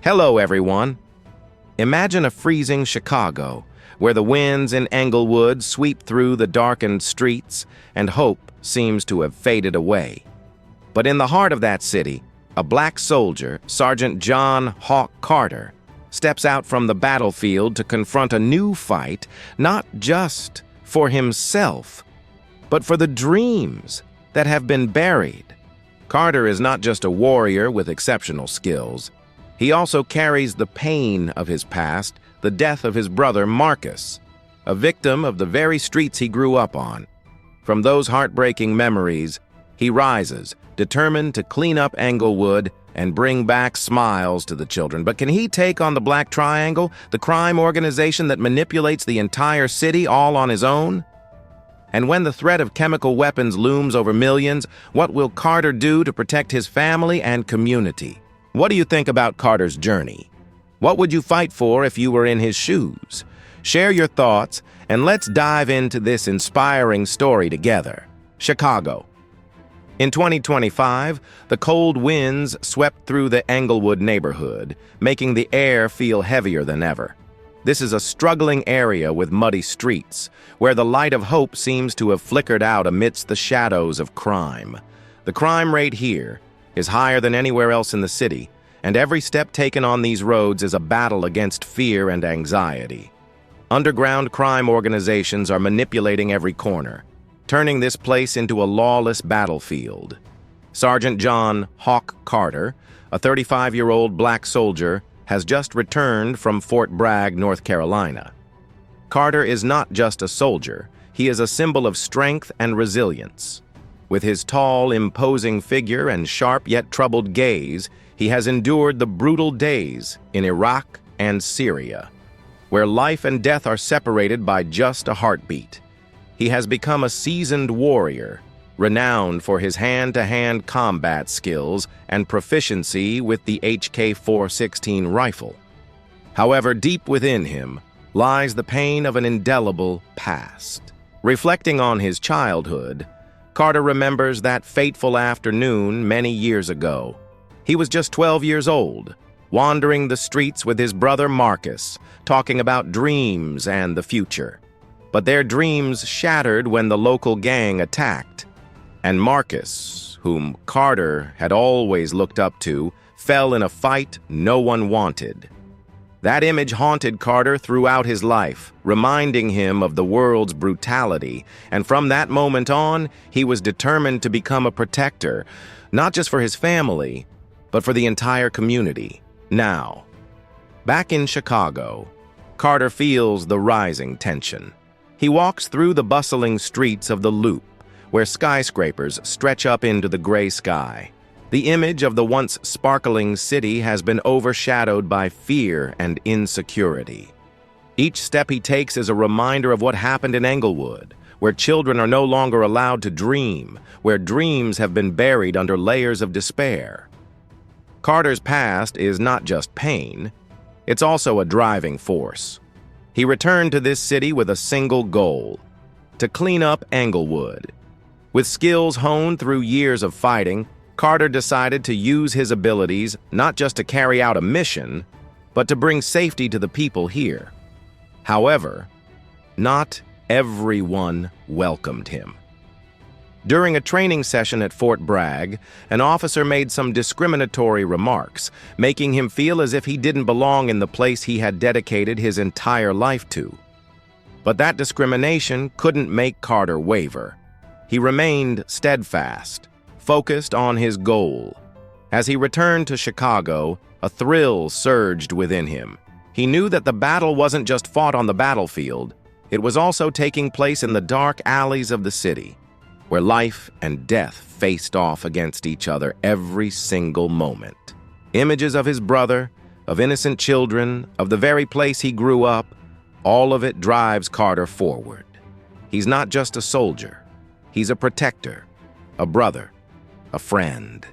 Hello, everyone. Imagine a freezing Chicago, where the winds in Englewood sweep through the darkened streets and hope seems to have faded away. But in the heart of that city, a black soldier, Sergeant John Hawk Carter, steps out from the battlefield to confront a new fight, not just for himself, but for the dreams that have been buried. Carter is not just a warrior with exceptional skills. He also carries the pain of his past, the death of his brother Marcus, a victim of the very streets he grew up on. From those heartbreaking memories, he rises, determined to clean up Englewood and bring back smiles to the children. But can he take on the Black Triangle, the crime organization that manipulates the entire city all on his own? And when the threat of chemical weapons looms over millions, what will Carter do to protect his family and community? What do you think about Carter's journey? What would you fight for if you were in his shoes? Share your thoughts, and let's dive into this inspiring story together. Chicago. In 2025, the cold winds swept through the Englewood neighborhood, making the air feel heavier than ever. This is a struggling area with muddy streets, where the light of hope seems to have flickered out amidst the shadows of crime. The crime rate here is higher than anywhere else in the city, and every step taken on these roads is a battle against fear and anxiety. Underground crime organizations are manipulating every corner, turning this place into a lawless battlefield. Sergeant John Hawk Carter, a 35-year-old black soldier, has just returned from Fort Bragg, North Carolina. Carter is not just a soldier, he is a symbol of strength and resilience. With his tall, imposing figure and sharp yet troubled gaze, he has endured the brutal days in Iraq and Syria, where life and death are separated by just a heartbeat. He has become a seasoned warrior, renowned for his hand-to-hand combat skills and proficiency with the HK-416 rifle. However, deep within him lies the pain of an indelible past. Reflecting on his childhood, Carter remembers that fateful afternoon many years ago. He was just 12 years old, wandering the streets with his brother Marcus, talking about dreams and the future. But their dreams shattered when the local gang attacked, and Marcus, whom Carter had always looked up to, fell in a fight no one wanted. That image haunted Carter throughout his life, reminding him of the world's brutality, and from that moment on, he was determined to become a protector, not just for his family, but for the entire community. Now, back in Chicago, Carter feels the rising tension. He walks through the bustling streets of the Loop, where skyscrapers stretch up into the gray sky. The image of the once sparkling city has been overshadowed by fear and insecurity. Each step he takes is a reminder of what happened in Englewood, where children are no longer allowed to dream, where dreams have been buried under layers of despair. Carter's past is not just pain, it's also a driving force. He returned to this city with a single goal: to clean up Englewood. With skills honed through years of fighting, Carter decided to use his abilities not just to carry out a mission, but to bring safety to the people here. However, not everyone welcomed him. During a training session at Fort Bragg, an officer made some discriminatory remarks, making him feel as if he didn't belong in the place he had dedicated his entire life to. But that discrimination couldn't make Carter waver. He remained steadfast, focused on his goal. As he returned to Chicago, a thrill surged within him. He knew that the battle wasn't just fought on the battlefield, it was also taking place in the dark alleys of the city, where life and death faced off against each other every single moment. Images of his brother, of innocent children, of the very place he grew up, all of it drives Carter forward. He's not just a soldier, he's a protector, a brother, a friend.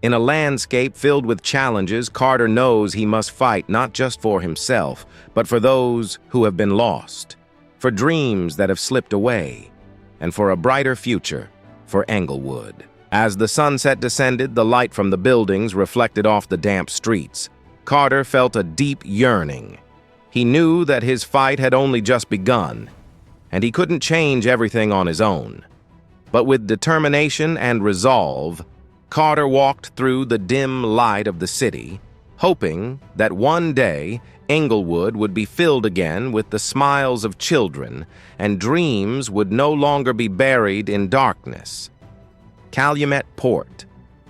In a landscape filled with challenges, Carter knows he must fight not just for himself, but for those who have been lost, for dreams that have slipped away, and for a brighter future for Englewood. As the sunset descended, the light from the buildings reflected off the damp streets. Carter felt a deep yearning. He knew that his fight had only just begun, and he couldn't change everything on his own. But with determination and resolve, Carter walked through the dim light of the city, hoping that one day Englewood would be filled again with the smiles of children and dreams would no longer be buried in darkness. Calumet Port,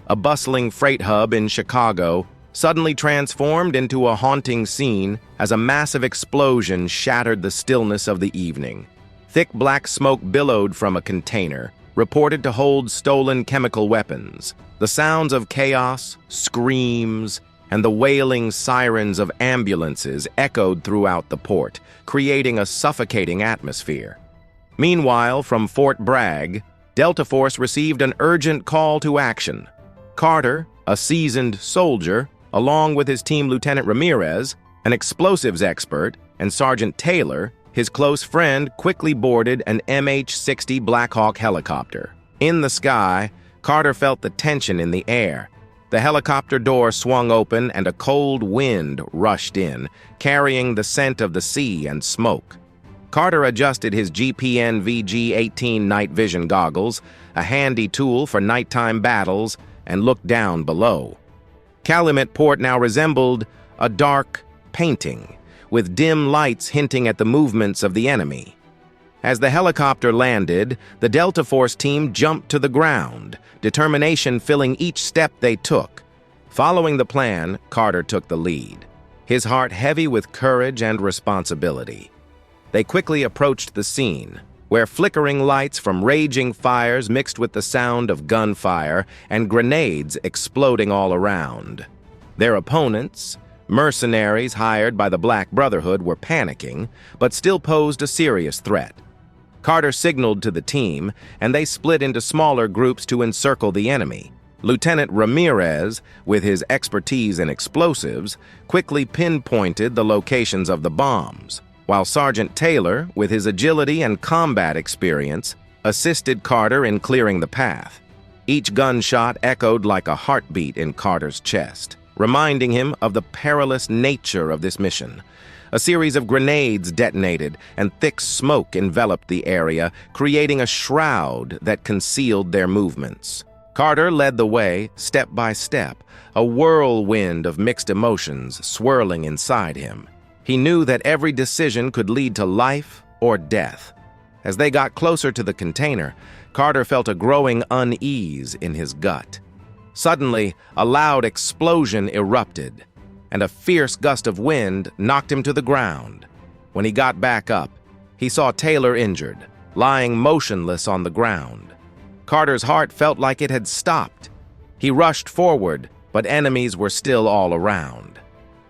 a bustling freight hub in Chicago, suddenly transformed into a haunting scene as a massive explosion shattered the stillness of the evening. Thick black smoke billowed from a container, reported to hold stolen chemical weapons. The sounds of chaos, screams, and the wailing sirens of ambulances echoed throughout the port, creating a suffocating atmosphere. Meanwhile, from Fort Bragg, Delta Force received an urgent call to action. Carter, a seasoned soldier, along with his team Lieutenant Ramirez, an explosives expert, and Sergeant Taylor, his close friend, quickly boarded an MH-60 Black Hawk helicopter. In the sky, Carter felt the tension in the air. The helicopter door swung open and a cold wind rushed in, carrying the scent of the sea and smoke. Carter adjusted his GPN VG-18 night vision goggles, a handy tool for nighttime battles, and looked down below. Calumet Port now resembled a dark painting, with dim lights hinting at the movements of the enemy. As the helicopter landed, the Delta Force team jumped to the ground, determination filling each step they took. Following the plan, Carter took the lead, his heart heavy with courage and responsibility. They quickly approached the scene, where flickering lights from raging fires mixed with the sound of gunfire and grenades exploding all around. Their opponents, mercenaries hired by the Black Brotherhood, were panicking, but still posed a serious threat. Carter signaled to the team, and they split into smaller groups to encircle the enemy. Lieutenant Ramirez, with his expertise in explosives, quickly pinpointed the locations of the bombs, while Sergeant Taylor, with his agility and combat experience, assisted Carter in clearing the path. Each gunshot echoed like a heartbeat in Carter's chest, reminding him of the perilous nature of this mission. A series of grenades detonated, and thick smoke enveloped the area, creating a shroud that concealed their movements. Carter led the way, step by step, a whirlwind of mixed emotions swirling inside him. He knew that every decision could lead to life or death. As they got closer to the container, Carter felt a growing unease in his gut. Suddenly, a loud explosion erupted, and a fierce gust of wind knocked him to the ground. When he got back up, he saw Taylor injured, lying motionless on the ground. Carter's heart felt like it had stopped. He rushed forward, but enemies were still all around.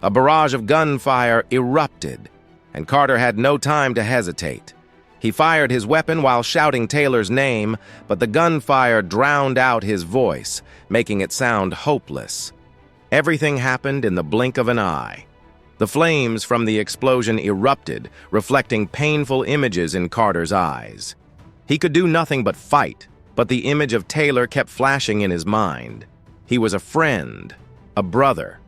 A barrage of gunfire erupted, and Carter had no time to hesitate. He fired his weapon while shouting Taylor's name, but the gunfire drowned out his voice, making it sound hopeless. Everything happened in the blink of an eye. The flames from the explosion erupted, reflecting painful images in Carter's eyes. He could do nothing but fight, but the image of Taylor kept flashing in his mind. He was a friend, a brother.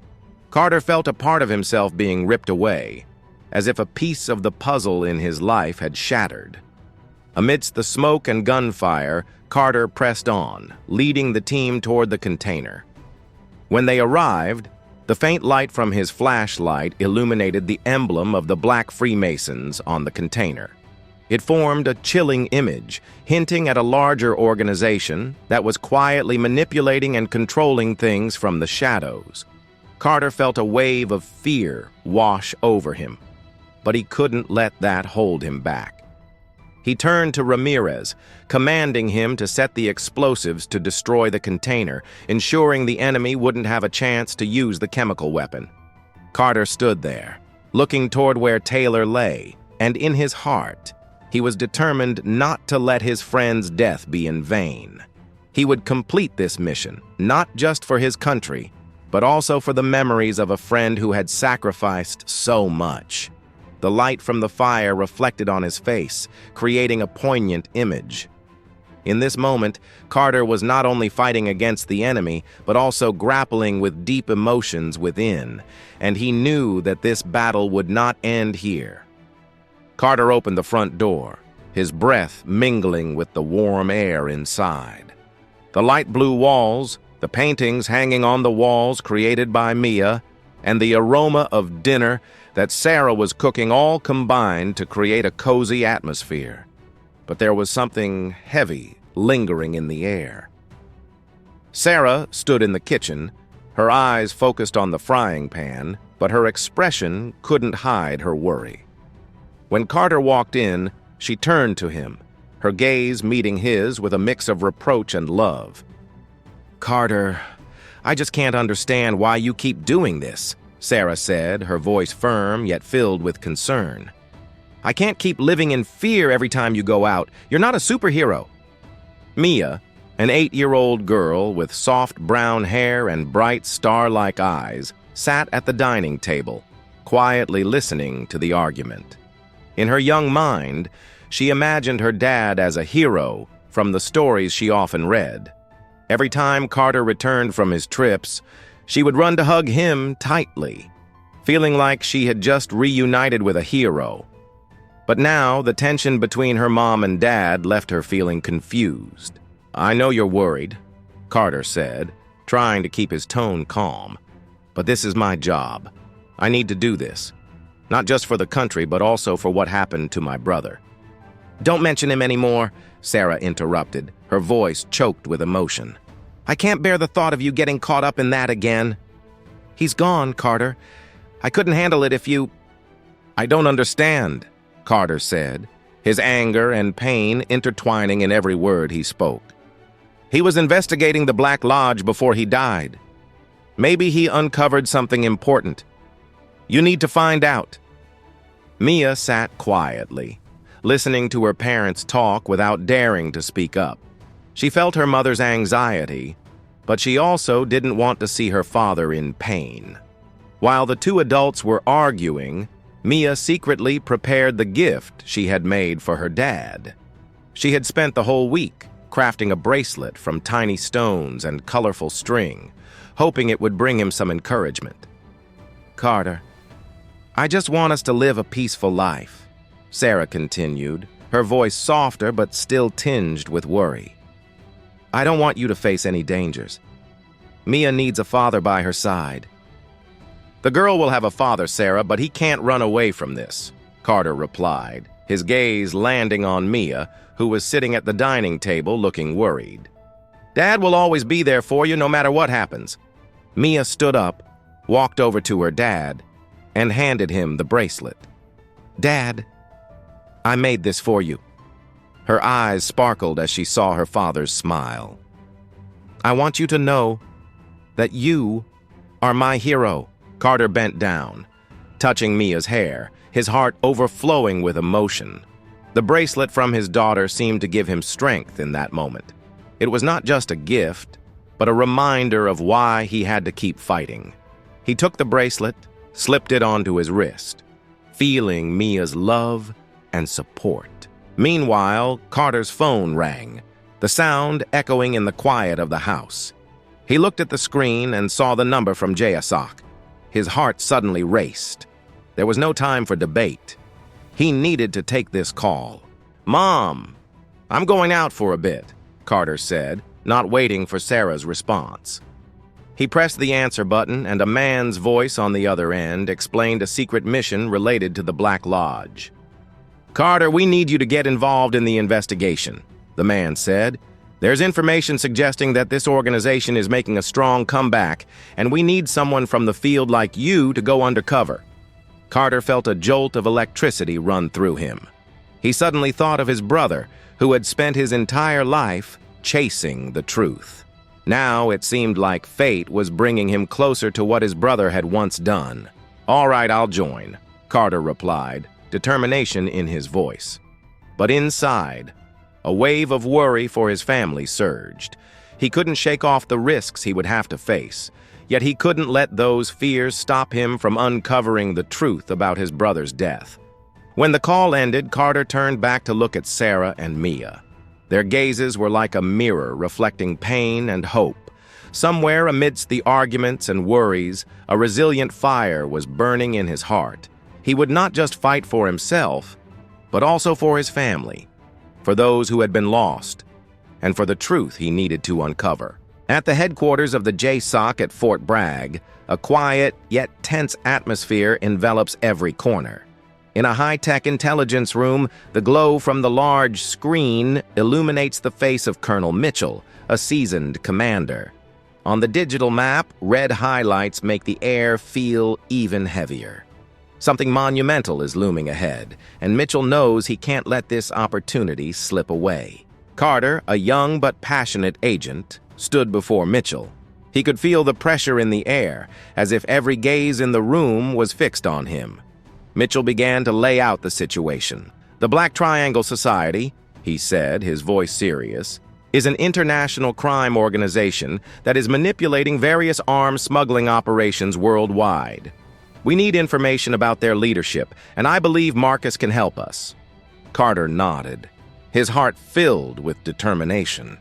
Carter felt a part of himself being ripped away, as if a piece of the puzzle in his life had shattered. Amidst the smoke and gunfire, Carter pressed on, leading the team toward the container. When they arrived, the faint light from his flashlight illuminated the emblem of the Black Freemasons on the container. It formed a chilling image, hinting at a larger organization that was quietly manipulating and controlling things from the shadows. Carter felt a wave of fear wash over him, but he couldn't let that hold him back. He turned to Ramirez, commanding him to set the explosives to destroy the container, ensuring the enemy wouldn't have a chance to use the chemical weapon. Carter stood there, looking toward where Taylor lay, and in his heart, he was determined not to let his friend's death be in vain. He would complete this mission, not just for his country, but also for the memories of a friend who had sacrificed so much. The light from the fire reflected on his face, creating a poignant image. In this moment, Carter was not only fighting against the enemy, but also grappling with deep emotions within, and he knew that this battle would not end here. Carter opened the front door, his breath mingling with the warm air inside. The light blue walls, the paintings hanging on the walls created by Mia, and the aroma of dinner that Sarah was cooking all combined to create a cozy atmosphere. But there was something heavy lingering in the air. Sarah stood in the kitchen, her eyes focused on the frying pan, but her expression couldn't hide her worry. When Carter walked in, she turned to him, her gaze meeting his with a mix of reproach and love. "Carter, I just can't understand why you keep doing this," Sarah said, her voice firm yet filled with concern. "I can't keep living in fear every time you go out. You're not a superhero." Mia, an 8-year-old girl with soft brown hair and bright star-like eyes, sat at the dining table, quietly listening to the argument. In her young mind, she imagined her dad as a hero from the stories she often read. Every time Carter returned from his trips, she would run to hug him tightly, feeling like she had just reunited with a hero. But now, the tension between her mom and dad left her feeling confused. "I know you're worried," Carter said, trying to keep his tone calm. "But this is my job. I need to do this. Not just for the country, but also for what happened to my brother." "Don't mention him anymore," Sarah interrupted, her voice choked with emotion. "I can't bear the thought of you getting caught up in that again." "He's gone, Carter. I couldn't handle it if you—" "I don't understand," Carter said, his anger and pain intertwining in every word he spoke. "He was investigating the Black Lodge before he died. Maybe he uncovered something important. You need to find out." Mia sat quietly, listening to her parents talk without daring to speak up. She felt her mother's anxiety, but she also didn't want to see her father in pain. While the two adults were arguing, Mia secretly prepared the gift she had made for her dad. She had spent the whole week crafting a bracelet from tiny stones and colorful string, hoping it would bring him some encouragement. "Carter, I just want us to live a peaceful life," Sarah continued, her voice softer but still tinged with worry. "I don't want you to face any dangers. Mia needs a father by her side." "The girl will have a father, Sarah, but he can't run away from this," Carter replied, his gaze landing on Mia, who was sitting at the dining table looking worried. "Dad will always be there for you no matter what happens." Mia stood up, walked over to her dad, and handed him the bracelet. "Dad, I made this for you." Her eyes sparkled as she saw her father's smile. "I want you to know that you are my hero." Carter bent down, touching Mia's hair, his heart overflowing with emotion. The bracelet from his daughter seemed to give him strength in that moment. It was not just a gift, but a reminder of why he had to keep fighting. He took the bracelet, slipped it onto his wrist, feeling Mia's love and support. Meanwhile, Carter's phone rang, the sound echoing in the quiet of the house. He looked at the screen and saw the number from Jayasak. His heart suddenly raced. There was no time for debate. He needed to take this call. "Mom, I'm going out for a bit," Carter said, not waiting for Sarah's response. He pressed the answer button, and a man's voice on the other end explained a secret mission related to the Black Lodge. "Carter, we need you to get involved in the investigation," the man said. "There's information suggesting that this organization is making a strong comeback, and we need someone from the field like you to go undercover." Carter felt a jolt of electricity run through him. He suddenly thought of his brother, who had spent his entire life chasing the truth. Now it seemed like fate was bringing him closer to what his brother had once done. "All right, I'll join," Carter replied, determination in his voice. But inside, a wave of worry for his family surged. He couldn't shake off the risks he would have to face, yet he couldn't let those fears stop him from uncovering the truth about his brother's death. When the call ended, Carter turned back to look at Sarah and Mia. Their gazes were like a mirror reflecting pain and hope. Somewhere amidst the arguments and worries, a resilient fire was burning in his heart. He would not just fight for himself, but also for his family, for those who had been lost, and for the truth he needed to uncover. At the headquarters of the JSOC at Fort Bragg, a quiet yet tense atmosphere envelops every corner. In a high-tech intelligence room, the glow from the large screen illuminates the face of Colonel Mitchell, a seasoned commander. On the digital map, red highlights make the air feel even heavier. Something monumental is looming ahead, and Mitchell knows he can't let this opportunity slip away. Carter, a young but passionate agent, stood before Mitchell. He could feel the pressure in the air, as if every gaze in the room was fixed on him. Mitchell began to lay out the situation. The Black Triangle Society, he said, his voice serious, is an international crime organization that is manipulating various arms smuggling operations worldwide. We need information about their leadership, and I believe Marcus can help us. Carter nodded, his heart filled with determination.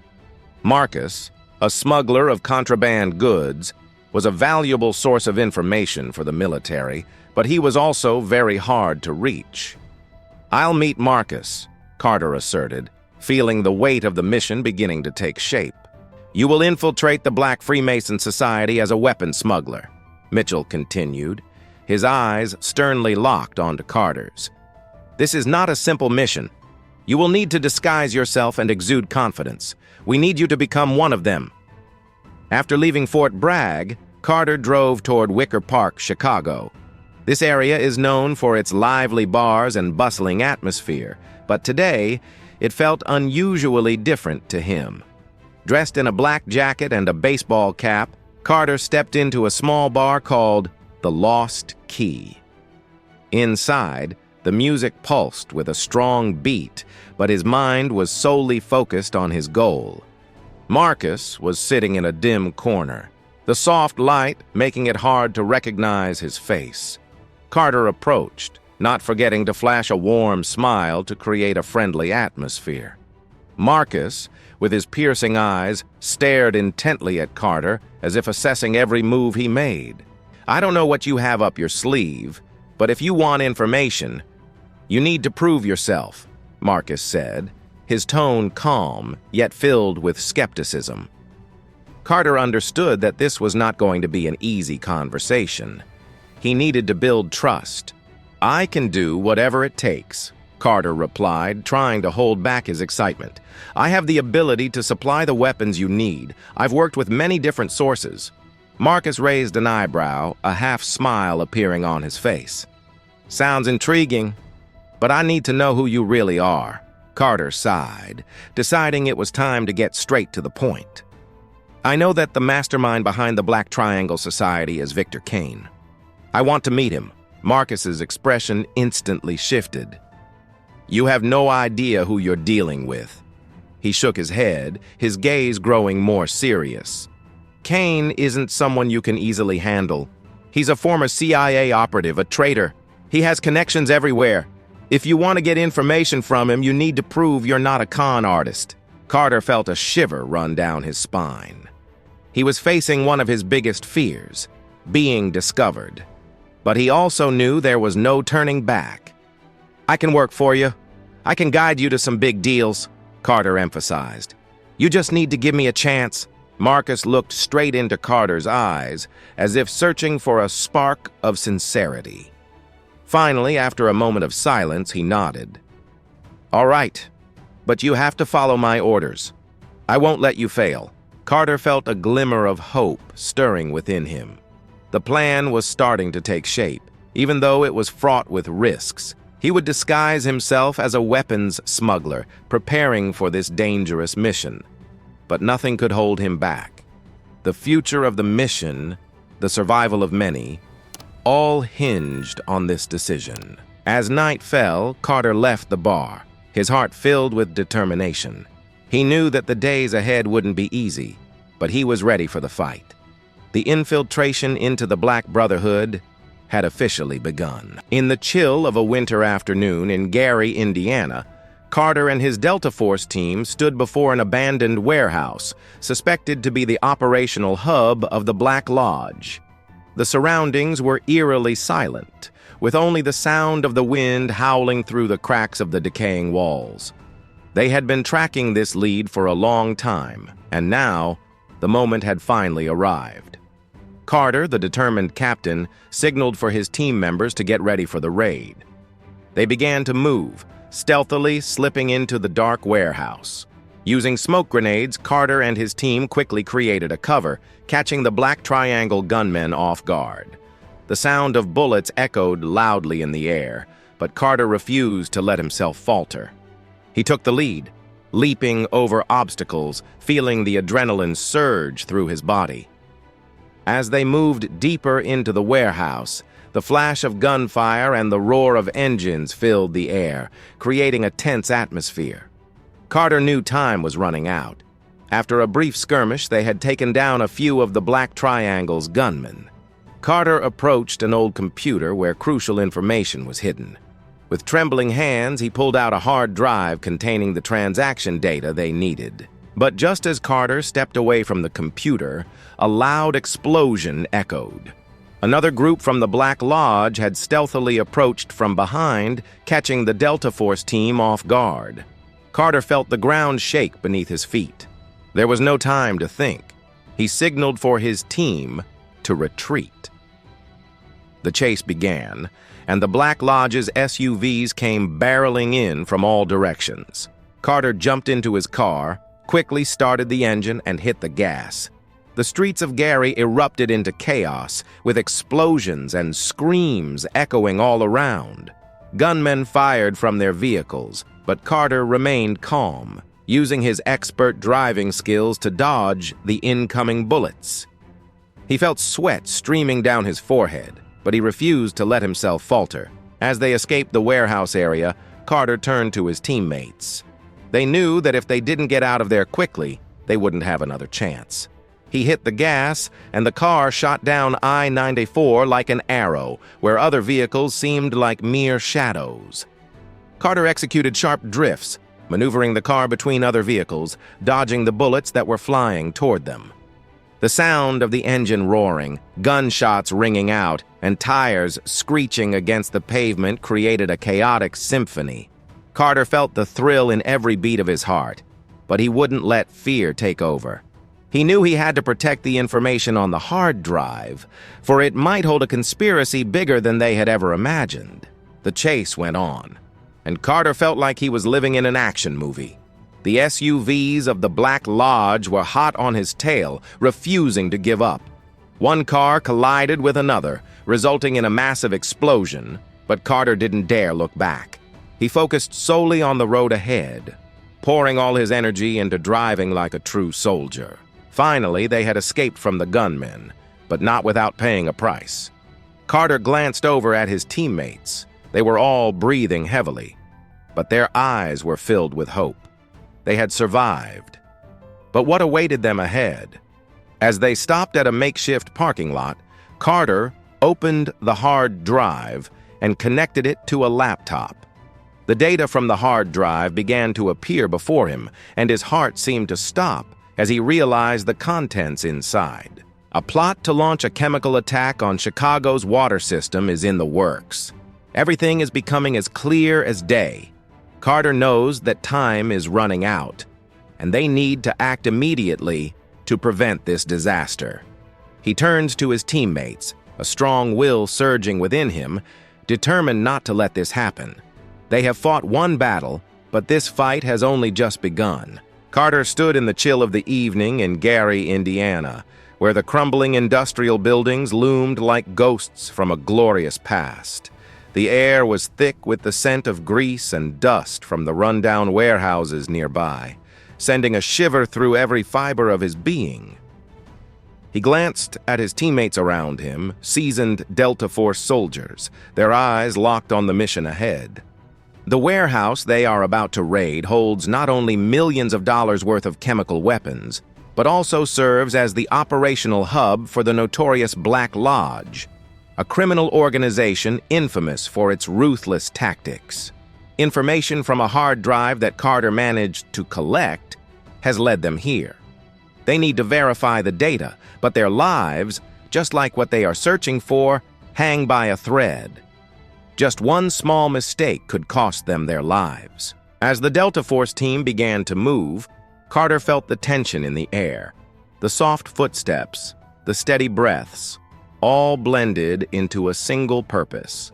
Marcus, a smuggler of contraband goods, was a valuable source of information for the military, but he was also very hard to reach. "I'll meet Marcus," Carter asserted, feeling the weight of the mission beginning to take shape. "You will infiltrate the Black Freemason Society as a weapons smuggler," Mitchell continued, his eyes sternly locked onto Carter's. "This is not a simple mission. You will need to disguise yourself and exude confidence. We need you to become one of them." After leaving Fort Bragg, Carter drove toward Wicker Park, Chicago. This area is known for its lively bars and bustling atmosphere, but today, it felt unusually different to him. Dressed in a black jacket and a baseball cap, Carter stepped into a small bar called The Lost Key. Inside, the music pulsed with a strong beat, but his mind was solely focused on his goal. Marcus was sitting in a dim corner, the soft light making it hard to recognize his face. Carter approached, not forgetting to flash a warm smile to create a friendly atmosphere. Marcus, with his piercing eyes, stared intently at Carter as if assessing every move he made. "I don't know what you have up your sleeve, but if you want information, you need to prove yourself," Marcus said, his tone calm, yet filled with skepticism. Carter understood that this was not going to be an easy conversation. He needed to build trust. "I can do whatever it takes," Carter replied, trying to hold back his excitement. "I have the ability to supply the weapons you need. I've worked with many different sources." Marcus raised an eyebrow, a half-smile appearing on his face. "Sounds intriguing, but I need to know who you really are," Carter sighed, deciding it was time to get straight to the point. "I know that the mastermind behind the Black Triangle Society is Victor Kane. I want to meet him." Marcus's expression instantly shifted. "You have no idea who you're dealing with." He shook his head, his gaze growing more serious. "Kane isn't someone you can easily handle. He's a former CIA operative, a traitor. He has connections everywhere. If you want to get information from him, you need to prove you're not a con artist." Carter felt a shiver run down his spine. He was facing one of his biggest fears, being discovered. But he also knew there was no turning back. "I can work for you. I can guide you to some big deals," Carter emphasized. "You just need to give me a chance." Marcus looked straight into Carter's eyes, as if searching for a spark of sincerity. Finally, after a moment of silence, he nodded. "All right, but you have to follow my orders. I won't let you fail." Carter felt a glimmer of hope stirring within him. The plan was starting to take shape, even though it was fraught with risks. He would disguise himself as a weapons smuggler, preparing for this dangerous mission. But nothing could hold him back. The future of the mission, the survival of many, all hinged on this decision. As night fell, Carter left the bar, his heart filled with determination. He knew that the days ahead wouldn't be easy, but he was ready for the fight. The infiltration into the Black Brotherhood had officially begun. In the chill of a winter afternoon in Gary, Indiana, Carter and his Delta Force team stood before an abandoned warehouse, suspected to be the operational hub of the Black Lodge. The surroundings were eerily silent, with only the sound of the wind howling through the cracks of the decaying walls. They had been tracking this lead for a long time, and now the moment had finally arrived. Carter, the determined captain, signaled for his team members to get ready for the raid. They began to move, stealthily slipping into the dark warehouse. Using smoke grenades, Carter and his team quickly created a cover, catching the Black Triangle gunmen off guard. The sound of bullets echoed loudly in the air, but Carter refused to let himself falter. He took the lead, leaping over obstacles, feeling the adrenaline surge through his body. As they moved deeper into the warehouse, the flash of gunfire and the roar of engines filled the air, creating a tense atmosphere. Carter knew time was running out. After a brief skirmish, they had taken down a few of the Black Triangle's gunmen. Carter approached an old computer where crucial information was hidden. With trembling hands, he pulled out a hard drive containing the transaction data they needed. But just as Carter stepped away from the computer, a loud explosion echoed. Another group from the Black Lodge had stealthily approached from behind, catching the Delta Force team off guard. Carter felt the ground shake beneath his feet. There was no time to think. He signaled for his team to retreat. The chase began, and the Black Lodge's SUVs came barreling in from all directions. Carter jumped into his car, quickly started the engine, and hit the gas. The streets of Gary erupted into chaos, with explosions and screams echoing all around. Gunmen fired from their vehicles, but Carter remained calm, using his expert driving skills to dodge the incoming bullets. He felt sweat streaming down his forehead, but he refused to let himself falter. As they escaped the warehouse area, Carter turned to his teammates. They knew that if they didn't get out of there quickly, they wouldn't have another chance. He hit the gas, and the car shot down I-94 like an arrow, where other vehicles seemed like mere shadows. Carter executed sharp drifts, maneuvering the car between other vehicles, dodging the bullets that were flying toward them. The sound of the engine roaring, gunshots ringing out, and tires screeching against the pavement created a chaotic symphony. Carter felt the thrill in every beat of his heart, but he wouldn't let fear take over. He knew he had to protect the information on the hard drive, for it might hold a conspiracy bigger than they had ever imagined. The chase went on, and Carter felt like he was living in an action movie. The SUVs of the Black Lodge were hot on his tail, refusing to give up. One car collided with another, resulting in a massive explosion, but Carter didn't dare look back. He focused solely on the road ahead, pouring all his energy into driving like a true soldier. Finally, they had escaped from the gunmen, but not without paying a price. Carter glanced over at his teammates. They were all breathing heavily, but their eyes were filled with hope. They had survived. But what awaited them ahead? As they stopped at a makeshift parking lot, Carter opened the hard drive and connected it to a laptop. The data from the hard drive began to appear before him, and his heart seemed to stop as he realized the contents inside. A plot to launch a chemical attack on Chicago's water system is in the works. Everything is becoming as clear as day. Carter knows that time is running out, and they need to act immediately to prevent this disaster. He turns to his teammates, a strong will surging within him, determined not to let this happen. They have fought one battle, but this fight has only just begun. Carter stood in the chill of the evening in Gary, Indiana, where the crumbling industrial buildings loomed like ghosts from a glorious past. The air was thick with the scent of grease and dust from the rundown warehouses nearby, sending a shiver through every fiber of his being. He glanced at his teammates around him, seasoned Delta Force soldiers, their eyes locked on the mission ahead. The warehouse they are about to raid holds not only millions of dollars worth of chemical weapons, but also serves as the operational hub for the notorious Black Lodge, a criminal organization infamous for its ruthless tactics. Information from a hard drive that Carter managed to collect has led them here. They need to verify the data, but their lives, just like what they are searching for, hang by a thread. Just one small mistake could cost them their lives. As the Delta Force team began to move, Carter felt the tension in the air. The soft footsteps, the steady breaths, all blended into a single purpose.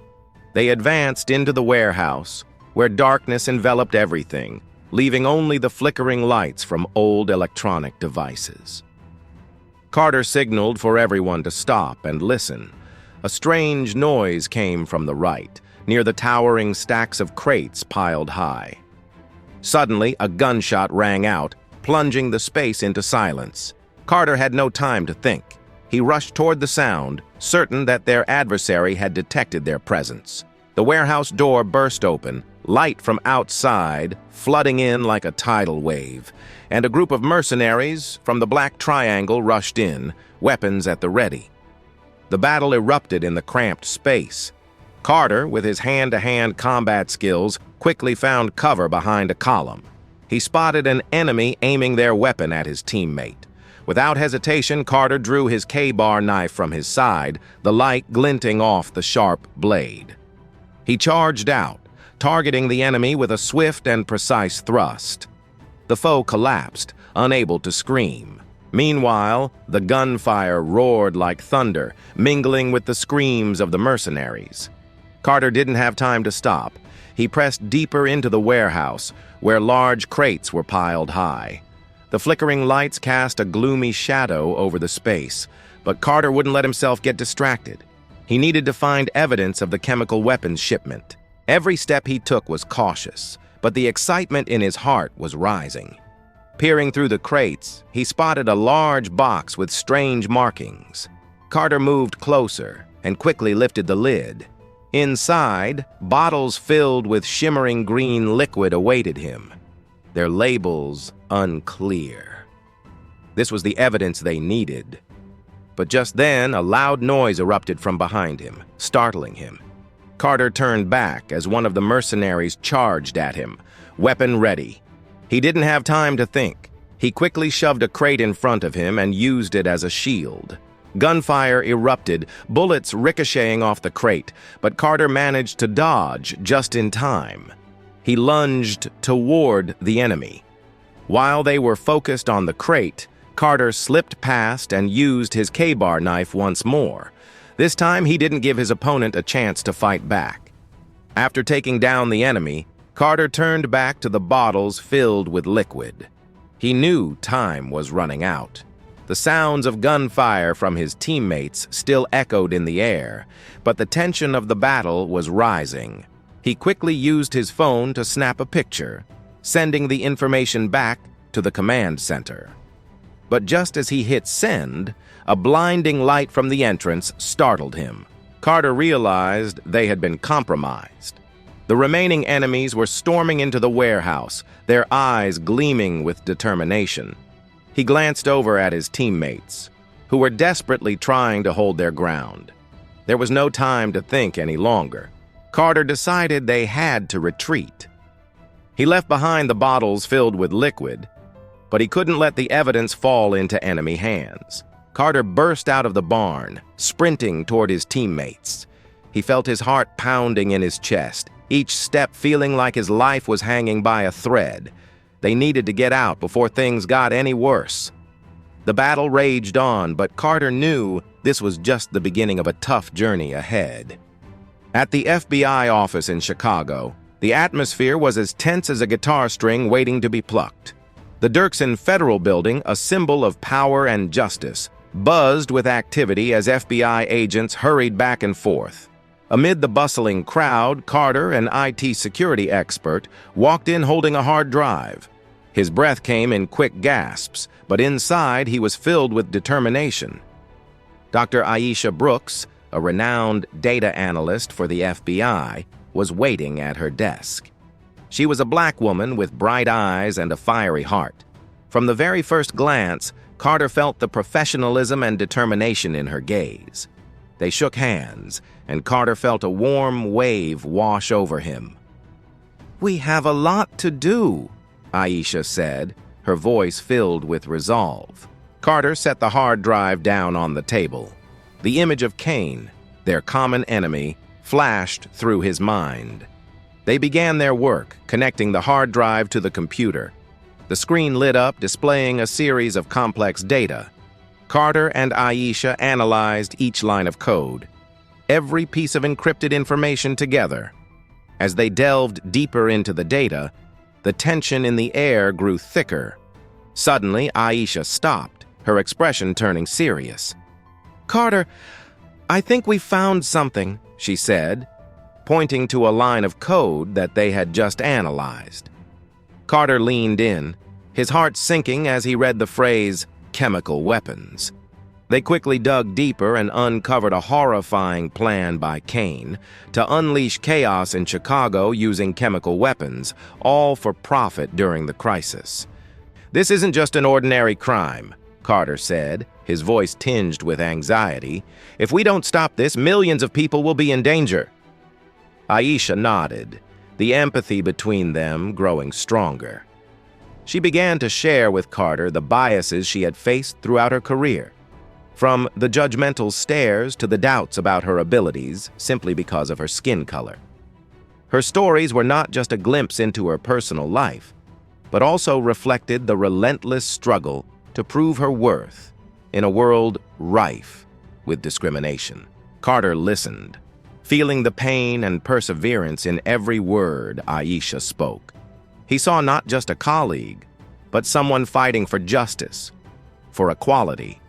They advanced into the warehouse, where darkness enveloped everything, leaving only the flickering lights from old electronic devices. Carter signaled for everyone to stop and listen. A strange noise came from the right, near the towering stacks of crates piled high. Suddenly, a gunshot rang out, plunging the space into silence. Carter had no time to think. He rushed toward the sound, certain that their adversary had detected their presence. The warehouse door burst open, light from outside flooding in like a tidal wave, and a group of mercenaries from the Black Triangle rushed in, weapons at the ready. The battle erupted in the cramped space. Carter, with his hand-to-hand combat skills, quickly found cover behind a column. He spotted an enemy aiming their weapon at his teammate. Without hesitation, Carter drew his K-bar knife from his side, the light glinting off the sharp blade. He charged out, targeting the enemy with a swift and precise thrust. The foe collapsed, unable to scream. Meanwhile, the gunfire roared like thunder, mingling with the screams of the mercenaries. Carter didn't have time to stop. He pressed deeper into the warehouse, where large crates were piled high. The flickering lights cast a gloomy shadow over the space, but Carter wouldn't let himself get distracted. He needed to find evidence of the chemical weapons shipment. Every step he took was cautious, but the excitement in his heart was rising. Peering through the crates, he spotted a large box with strange markings. Carter moved closer and quickly lifted the lid. Inside, bottles filled with shimmering green liquid awaited him, their labels unclear. This was the evidence they needed. But just then, a loud noise erupted from behind him, startling him. Carter turned back as one of the mercenaries charged at him, weapon ready. He didn't have time to think. He quickly shoved a crate in front of him and used it as a shield. Gunfire erupted, bullets ricocheting off the crate, but Carter managed to dodge just in time. He lunged toward the enemy. While they were focused on the crate, Carter slipped past and used his K-bar knife once more. This time, he didn't give his opponent a chance to fight back. After taking down the enemy, Carter turned back to the bottles filled with liquid. He knew time was running out. The sounds of gunfire from his teammates still echoed in the air, but the tension of the battle was rising. He quickly used his phone to snap a picture, sending the information back to the command center. But just as he hit send, a blinding light from the entrance startled him. Carter realized they had been compromised. The remaining enemies were storming into the warehouse, their eyes gleaming with determination. He glanced over at his teammates, who were desperately trying to hold their ground. There was no time to think any longer. Carter decided they had to retreat. He left behind the bottles filled with liquid, but he couldn't let the evidence fall into enemy hands. Carter burst out of the barn, sprinting toward his teammates. He felt his heart pounding in his chest, each step feeling like his life was hanging by a thread. They needed to get out before things got any worse. The battle raged on, but Carter knew this was just the beginning of a tough journey ahead. At the FBI office in Chicago, the atmosphere was as tense as a guitar string waiting to be plucked. The Dirksen Federal Building, a symbol of power and justice, buzzed with activity as FBI agents hurried back and forth. Amid the bustling crowd, Carter, an IT security expert, walked in holding a hard drive. His breath came in quick gasps, but inside he was filled with determination. Dr. Aisha Brooks, a renowned data analyst for the FBI, was waiting at her desk. She was a black woman with bright eyes and a fiery heart. From the very first glance, Carter felt the professionalism and determination in her gaze. They shook hands, and Carter felt a warm wave wash over him. "We have a lot to do," Aisha said, her voice filled with resolve. Carter set the hard drive down on the table. The image of Kane, their common enemy, flashed through his mind. They began their work, connecting the hard drive to the computer. The screen lit up, displaying a series of complex data. Carter and Aisha analyzed each line of code, every piece of encrypted information together. As they delved deeper into the data, the tension in the air grew thicker. Suddenly, Aisha stopped, her expression turning serious. "Carter, I think we found something," she said, pointing to a line of code that they had just analyzed. Carter leaned in, his heart sinking as he read the phrase, "chemical weapons." They quickly dug deeper and uncovered a horrifying plan by Kane to unleash chaos in Chicago using chemical weapons, all for profit during the crisis. "This isn't just an ordinary crime," Carter said, his voice tinged with anxiety. "If we don't stop this, millions of people will be in danger." Aisha nodded, the empathy between them growing stronger. She began to share with Carter the biases she had faced throughout her career, from the judgmental stares to the doubts about her abilities simply because of her skin color. Her stories were not just a glimpse into her personal life, but also reflected the relentless struggle to prove her worth in a world rife with discrimination. Carter listened, feeling the pain and perseverance in every word Aisha spoke. He saw not just a colleague, but someone fighting for justice, for equality.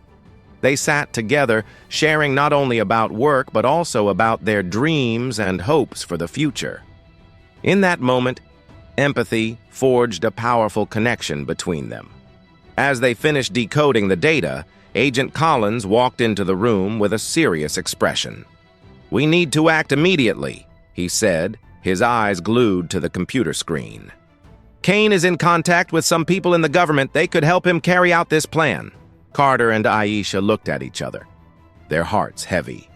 They sat together, sharing not only about work, but also about their dreams and hopes for the future. In that moment, empathy forged a powerful connection between them. As they finished decoding the data, Agent Collins walked into the room with a serious expression. "We need to act immediately," he said, his eyes glued to the computer screen. "Kane is in contact with some people in the government. They could help him carry out this plan." Carter and Aisha looked at each other, their hearts heavy.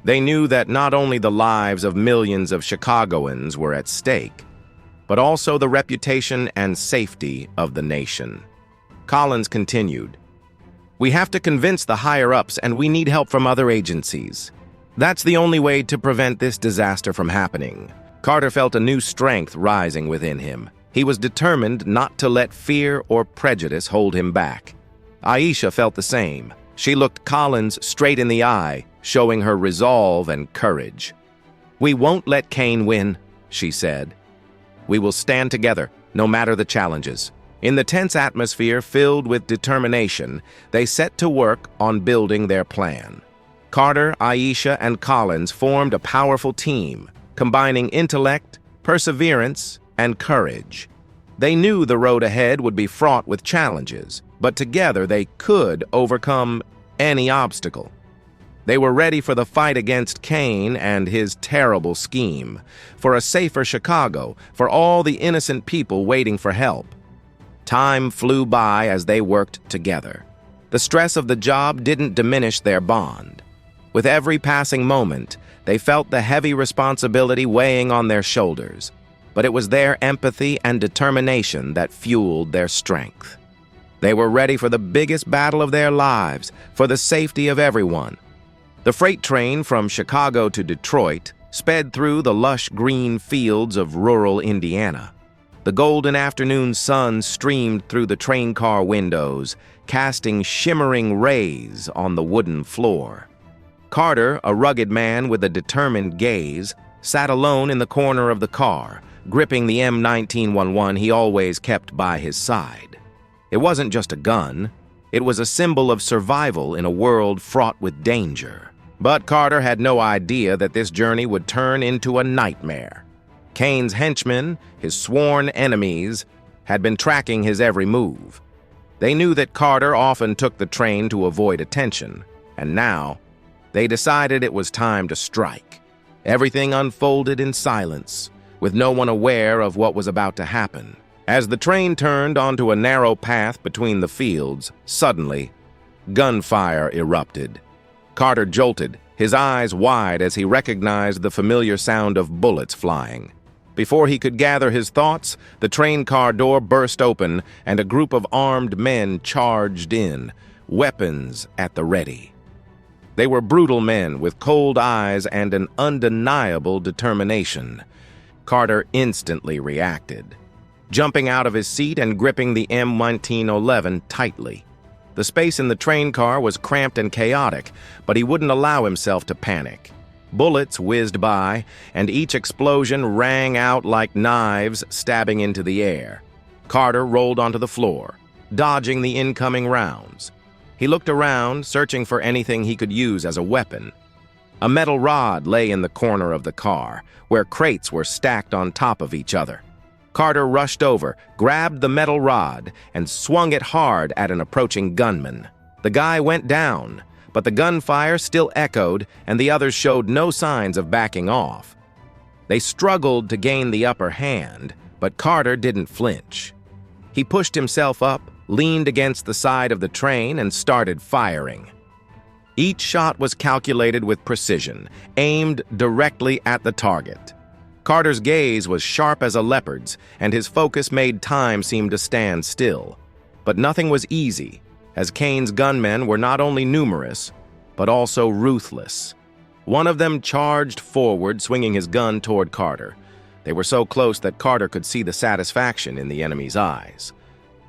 They knew that not only the lives of millions of Chicagoans were at stake, but also the reputation and safety of the nation. Collins continued, "We have to convince the higher-ups, and we need help from other agencies. That's the only way to prevent this disaster from happening." Carter felt a new strength rising within him. He was determined not to let fear or prejudice hold him back. Aisha felt the same. She looked Collins straight in the eye, showing her resolve and courage. "We won't let Kane win," she said. "We will stand together, no matter the challenges." In the tense atmosphere filled with determination, they set to work on building their plan. Carter, Aisha, and Collins formed a powerful team, combining intellect, perseverance, and courage. They knew the road ahead would be fraught with challenges, but together they could overcome any obstacle. They were ready for the fight against Kane and his terrible scheme, for a safer Chicago, for all the innocent people waiting for help. Time flew by as they worked together. The stress of the job didn't diminish their bond. With every passing moment, they felt the heavy responsibility weighing on their shoulders, but it was their empathy and determination that fueled their strength. They were ready for the biggest battle of their lives, for the safety of everyone. The freight train from Chicago to Detroit sped through the lush green fields of rural Indiana. The golden afternoon sun streamed through the train car windows, casting shimmering rays on the wooden floor. Carter, a rugged man with a determined gaze, sat alone in the corner of the car, gripping the M1911 he always kept by his side. It wasn't just a gun. It was a symbol of survival in a world fraught with danger. But Carter had no idea that this journey would turn into a nightmare. Kane's henchmen, his sworn enemies, had been tracking his every move. They knew that Carter often took the train to avoid attention, and now they decided it was time to strike. Everything unfolded in silence, with no one aware of what was about to happen. As the train turned onto a narrow path between the fields, suddenly, gunfire erupted. Carter jolted, his eyes wide as he recognized the familiar sound of bullets flying. Before he could gather his thoughts, the train car door burst open and a group of armed men charged in, weapons at the ready. They were brutal men with cold eyes and an undeniable determination. Carter instantly reacted, jumping out of his seat and gripping the M1911 tightly. The space in the train car was cramped and chaotic, but he wouldn't allow himself to panic. Bullets whizzed by, and each explosion rang out like knives stabbing into the air. Carter rolled onto the floor, dodging the incoming rounds. He looked around, searching for anything he could use as a weapon. A metal rod lay in the corner of the car, where crates were stacked on top of each other. Carter rushed over, grabbed the metal rod, and swung it hard at an approaching gunman. The guy went down, but the gunfire still echoed, and the others showed no signs of backing off. They struggled to gain the upper hand, but Carter didn't flinch. He pushed himself up, leaned against the side of the train, and started firing. Each shot was calculated with precision, aimed directly at the target. Carter's gaze was sharp as a leopard's, and his focus made time seem to stand still. But nothing was easy, as Kane's gunmen were not only numerous, but also ruthless. One of them charged forward, swinging his gun toward Carter. They were so close that Carter could see the satisfaction in the enemy's eyes.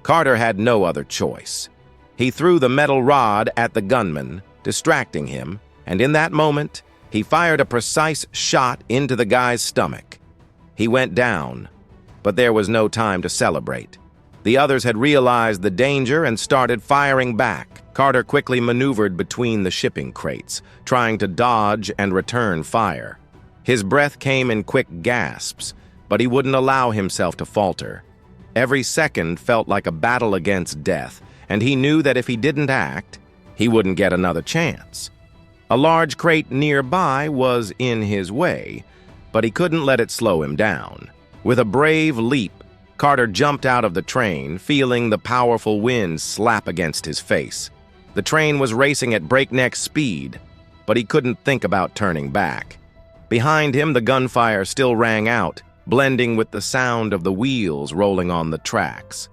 Carter had no other choice. He threw the metal rod at the gunman, distracting him, and in that moment, he fired a precise shot into the guy's stomach. He went down, but there was no time to celebrate. The others had realized the danger and started firing back. Carter quickly maneuvered between the shipping crates, trying to dodge and return fire. His breath came in quick gasps, but he wouldn't allow himself to falter. Every second felt like a battle against death, and he knew that if he didn't act, he wouldn't get another chance. A large crate nearby was in his way, but he couldn't let it slow him down. With a brave leap, Carter jumped out of the train, feeling the powerful wind slap against his face. The train was racing at breakneck speed, but he couldn't think about turning back. Behind him, the gunfire still rang out, blending with the sound of the wheels rolling on the tracks.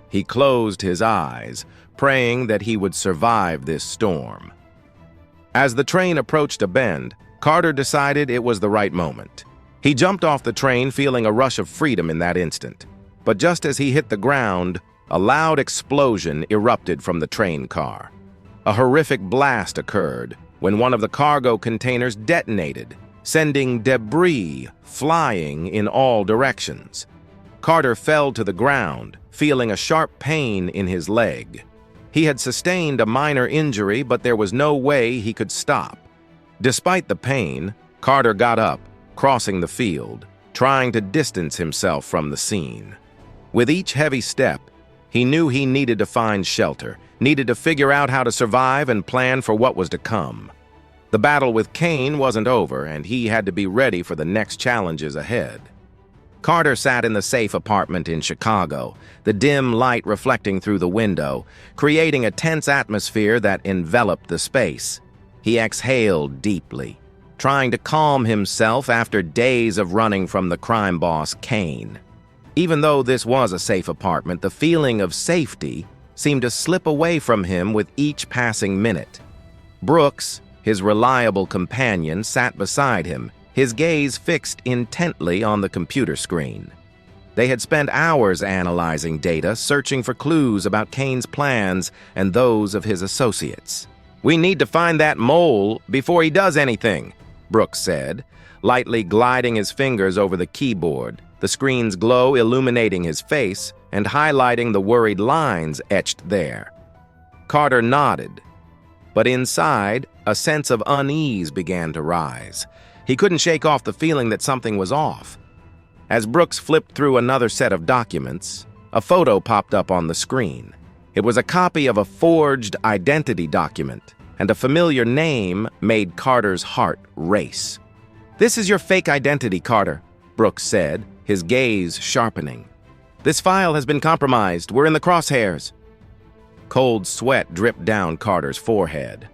He closed his eyes, praying that he would survive this storm. As the train approached a bend, Carter decided it was the right moment. He jumped off the train, feeling a rush of freedom in that instant. But just as he hit the ground, a loud explosion erupted from the train car. A horrific blast occurred when one of the cargo containers detonated, sending debris flying in all directions. Carter fell to the ground, feeling a sharp pain in his leg. He had sustained a minor injury, but there was no way he could stop. Despite the pain, Carter got up, crossing the field, trying to distance himself from the scene. With each heavy step, he knew he needed to find shelter, needed to figure out how to survive and plan for what was to come. The battle with Kane wasn't over, and he had to be ready for the next challenges ahead. Carter sat in the safe apartment in Chicago, the dim light reflecting through the window, creating a tense atmosphere that enveloped the space. He exhaled deeply, trying to calm himself after days of running from the crime boss, Kane. Even though this was a safe apartment, the feeling of safety seemed to slip away from him with each passing minute. Brooks, his reliable companion, sat beside him, his gaze fixed intently on the computer screen. They had spent hours analyzing data, searching for clues about Kane's plans and those of his associates. "We need to find that mole before he does anything," Brooks said, lightly gliding his fingers over the keyboard, the screen's glow illuminating his face and highlighting the worried lines etched there. Carter nodded, but inside, a sense of unease began to rise. He couldn't shake off the feeling that something was off. As Brooks flipped through another set of documents, a photo popped up on the screen. It was a copy of a forged identity document, and a familiar name made Carter's heart race. "This is your fake identity, Carter," Brooks said, his gaze sharpening. "This file has been compromised. We're in the crosshairs." Cold sweat dripped down Carter's forehead.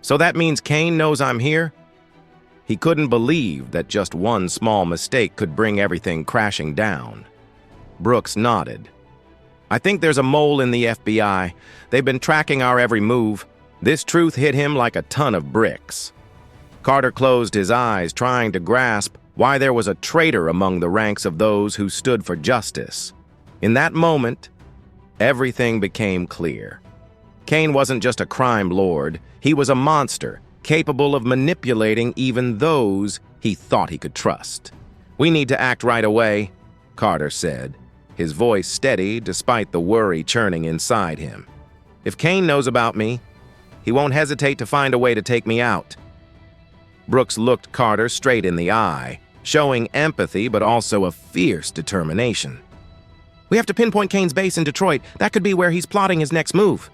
"So that means Kane knows I'm here?" He couldn't believe that just one small mistake could bring everything crashing down. Brooks nodded. "I think there's a mole in the FBI. They've been tracking our every move." This truth hit him like a ton of bricks. Carter closed his eyes, trying to grasp why there was a traitor among the ranks of those who stood for justice. In that moment, everything became clear. Kane wasn't just a crime lord, he was a monster, capable of manipulating even those he thought he could trust. "We need to act right away," Carter said, his voice steady despite the worry churning inside him. "If Kane knows about me, he won't hesitate to find a way to take me out." Brooks looked Carter straight in the eye, showing empathy but also a fierce determination. "We have to pinpoint Kane's base in Detroit. That could be where he's plotting his next move."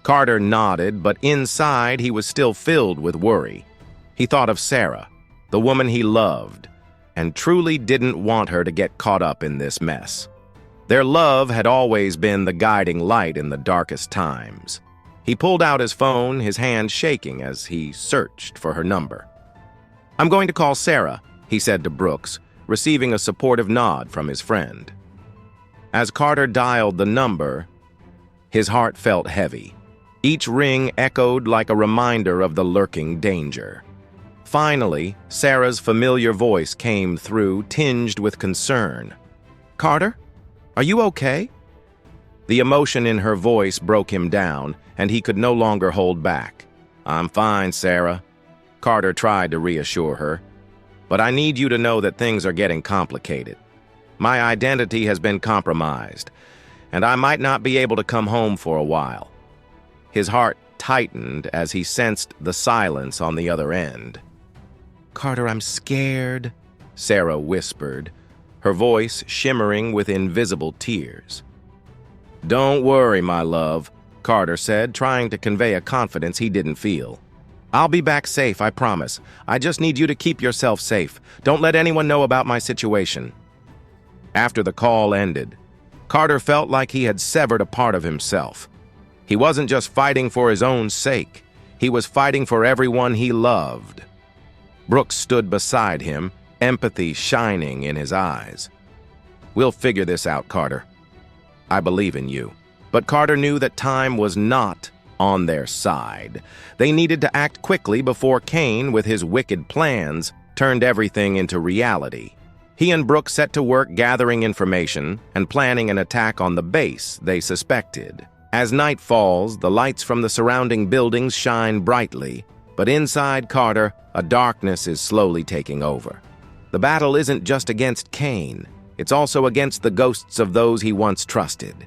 Carter nodded, but inside he was still filled with worry. He thought of Sarah, the woman he loved, and truly didn't want her to get caught up in this mess. Their love had always been the guiding light in the darkest times. He pulled out his phone, his hand shaking as he searched for her number. "I'm going to call Sarah," he said to Brooks, receiving a supportive nod from his friend. As Carter dialed the number, his heart felt heavy. Each ring echoed like a reminder of the lurking danger. Finally, Sarah's familiar voice came through, tinged with concern. "Carter, are you okay?" The emotion in her voice broke him down, and he could no longer hold back. "I'm fine, Sarah," Carter tried to reassure her. "But I need you to know that things are getting complicated. My identity has been compromised, and I might not be able to come home for a while." His heart tightened as he sensed the silence on the other end. "Carter, I'm scared," Sarah whispered, her voice shimmering with invisible tears. "Don't worry, my love," Carter said, trying to convey a confidence he didn't feel. "I'll be back safe, I promise. I just need you to keep yourself safe. Don't let anyone know about my situation." After the call ended, Carter felt like he had severed a part of himself. He wasn't just fighting for his own sake. He was fighting for everyone he loved. Brooks stood beside him, empathy shining in his eyes. "We'll figure this out, Carter. I believe in you." But Carter knew that time was not on their side. They needed to act quickly before Kane, with his wicked plans, turned everything into reality. He and Brooks set to work gathering information and planning an attack on the base they suspected. As night falls, the lights from the surrounding buildings shine brightly, but inside Carter, a darkness is slowly taking over. The battle isn't just against Kane, it's also against the ghosts of those he once trusted.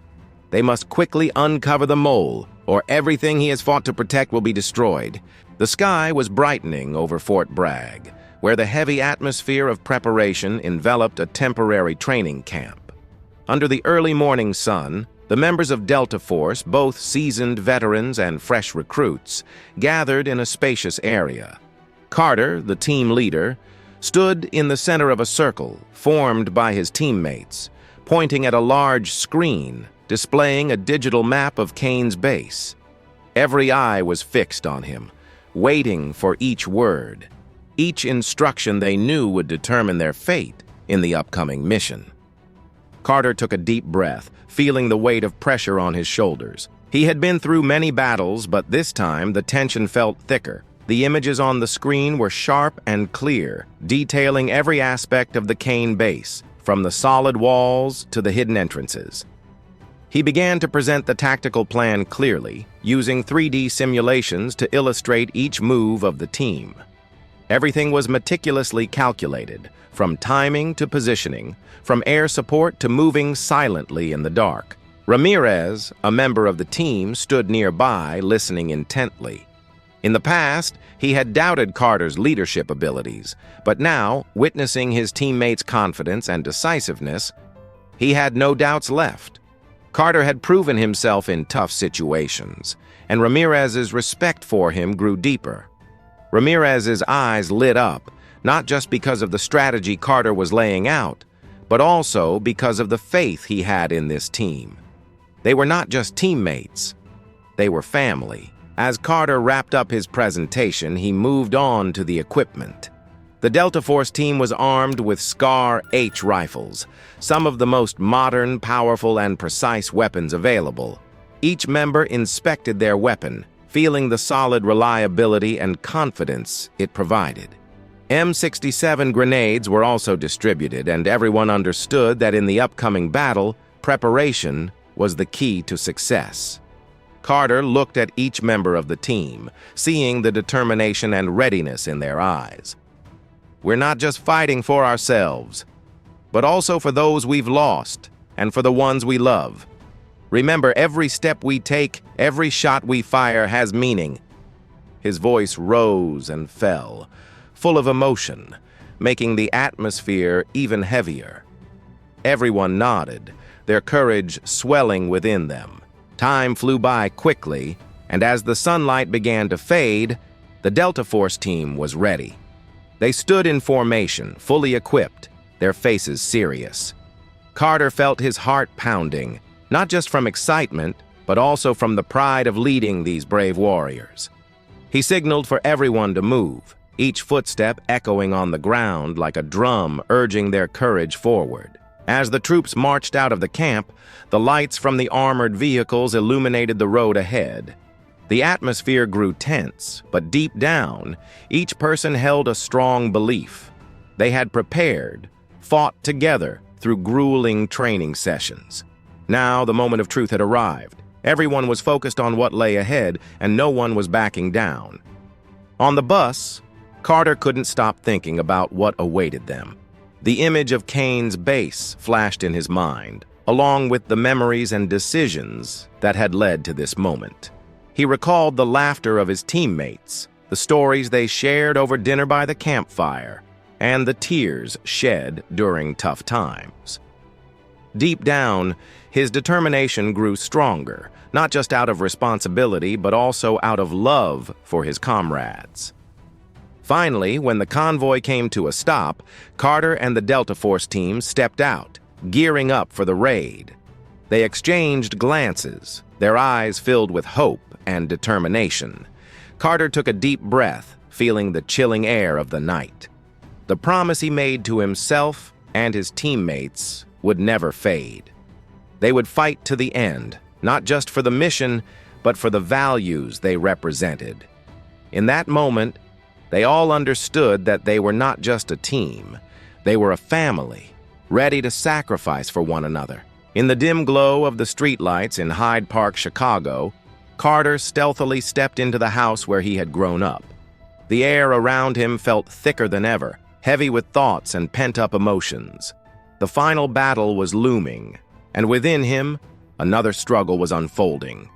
They must quickly uncover the mole, or everything he has fought to protect will be destroyed. The sky was brightening over Fort Bragg, where the heavy atmosphere of preparation enveloped a temporary training camp. Under the early morning sun, the members of Delta Force, both seasoned veterans and fresh recruits, gathered in a spacious area. Carter, the team leader, stood in the center of a circle formed by his teammates, pointing at a large screen displaying a digital map of Kane's base. Every eye was fixed on him, waiting for each word. Each instruction they knew would determine their fate in the upcoming mission. Carter took a deep breath, feeling the weight of pressure on his shoulders. He had been through many battles, but this time the tension felt thicker. The images on the screen were sharp and clear, detailing every aspect of the Kane base, from the solid walls to the hidden entrances. He began to present the tactical plan clearly, using 3D simulations to illustrate each move of the team. Everything was meticulously calculated, from timing to positioning, from air support to moving silently in the dark. Ramirez, a member of the team, stood nearby, listening intently. In the past, he had doubted Carter's leadership abilities, but now, witnessing his teammates' confidence and decisiveness, he had no doubts left. Carter had proven himself in tough situations, and Ramirez's respect for him grew deeper. Ramirez's eyes lit up, not just because of the strategy Carter was laying out, but also because of the faith he had in this team. They were not just teammates, they were family. As Carter wrapped up his presentation, he moved on to the equipment. The Delta Force team was armed with SCAR H rifles, some of the most modern, powerful, and precise weapons available. Each member inspected their weapon, feeling the solid reliability and confidence it provided. M67 grenades were also distributed, and everyone understood that in the upcoming battle, preparation was the key to success. Carter looked at each member of the team, seeing the determination and readiness in their eyes. We're not just fighting for ourselves, but also for those we've lost and for the ones we love. Remember, every step we take, every shot we fire has meaning. His voice rose and fell, full of emotion, making the atmosphere even heavier. Everyone nodded, their courage swelling within them. Time flew by quickly, and as the sunlight began to fade, the Delta Force team was ready. They stood in formation, fully equipped, their faces serious. Carter felt his heart pounding, not just from excitement, but also from the pride of leading these brave warriors. He signaled for everyone to move, each footstep echoing on the ground like a drum urging their courage forward. As the troops marched out of the camp, the lights from the armored vehicles illuminated the road ahead. The atmosphere grew tense, but deep down, each person held a strong belief. They had prepared, fought together through grueling training sessions. Now the moment of truth had arrived. Everyone was focused on what lay ahead, and no one was backing down. On the bus, Carter couldn't stop thinking about what awaited them. The image of Kane's base flashed in his mind, along with the memories and decisions that had led to this moment. He recalled the laughter of his teammates, the stories they shared over dinner by the campfire, and the tears shed during tough times. Deep down, his determination grew stronger, not just out of responsibility, but also out of love for his comrades. Finally, when the convoy came to a stop, Carter and the Delta Force team stepped out, gearing up for the raid. They exchanged glances, their eyes filled with hope and determination. Carter took a deep breath, feeling the chilling air of the night. The promise he made to himself and his teammates would never fade. They would fight to the end, not just for the mission, but for the values they represented. In that moment, they all understood that they were not just a team. They were a family, ready to sacrifice for one another. In the dim glow of the streetlights in Hyde Park, Chicago, Carter stealthily stepped into the house where he had grown up. The air around him felt thicker than ever, heavy with thoughts and pent-up emotions. The final battle was looming, and within him, another struggle was unfolding.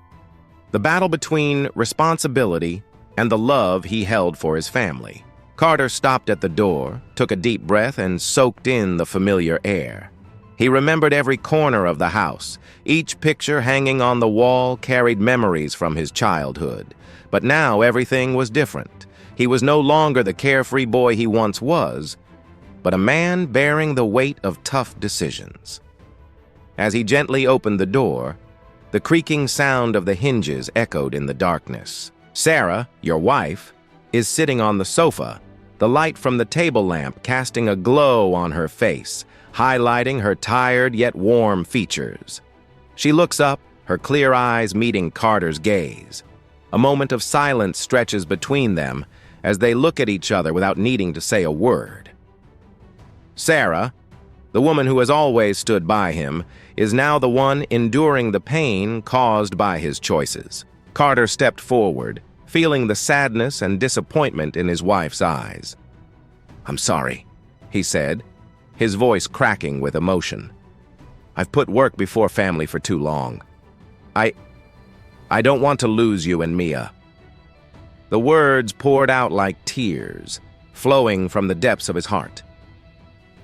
The battle between responsibility and the love he held for his family. Carter stopped at the door, took a deep breath, and soaked in the familiar air. He remembered every corner of the house. Each picture hanging on the wall carried memories from his childhood. But now everything was different. He was no longer the carefree boy he once was, but a man bearing the weight of tough decisions. As he gently opened the door, the creaking sound of the hinges echoed in the darkness. Sarah, your wife, is sitting on the sofa, the light from the table lamp casting a glow on her face, highlighting her tired yet warm features. She looks up, her clear eyes meeting Carter's gaze. A moment of silence stretches between them as they look at each other without needing to say a word. Sarah, the woman who has always stood by him, is now the one enduring the pain caused by his choices. Carter stepped forward, feeling the sadness and disappointment in his wife's eyes. "I'm sorry," he said, his voice cracking with emotion. "I've put work before family for too long. I don't want to lose you and Mia." The words poured out like tears, flowing from the depths of his heart.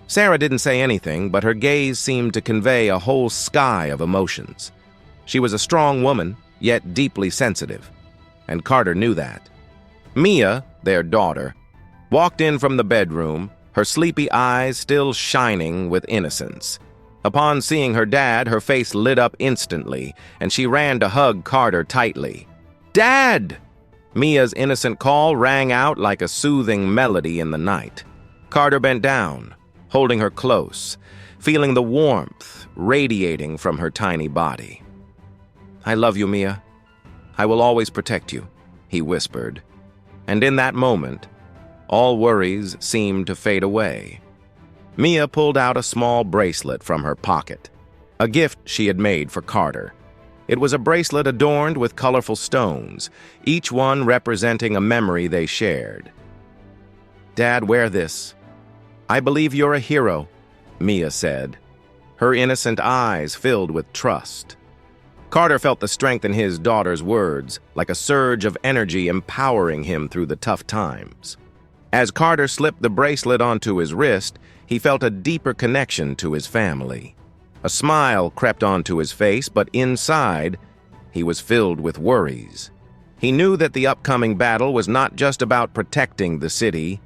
Sarah didn't say anything, but her gaze seemed to convey a whole sky of emotions. She was a strong woman, yet deeply sensitive, and Carter knew that. Mia, their daughter, walked in from the bedroom, her sleepy eyes still shining with innocence. Upon seeing her dad, her face lit up instantly, and she ran to hug Carter tightly. "Dad!" Mia's innocent call rang out like a soothing melody in the night. Carter bent down, holding her close, feeling the warmth radiating from her tiny body. "I love you, Mia. I will always protect you," he whispered. And in that moment, all worries seemed to fade away. Mia pulled out a small bracelet from her pocket, a gift she had made for Carter. It was a bracelet adorned with colorful stones, each one representing a memory they shared. "Dad, wear this. I believe you're a hero," Mia said, her innocent eyes filled with trust. Carter felt the strength in his daughter's words, like a surge of energy empowering him through the tough times. As Carter slipped the bracelet onto his wrist, he felt a deeper connection to his family. A smile crept onto his face, but inside, he was filled with worries. He knew that the upcoming battle was not just about protecting the city,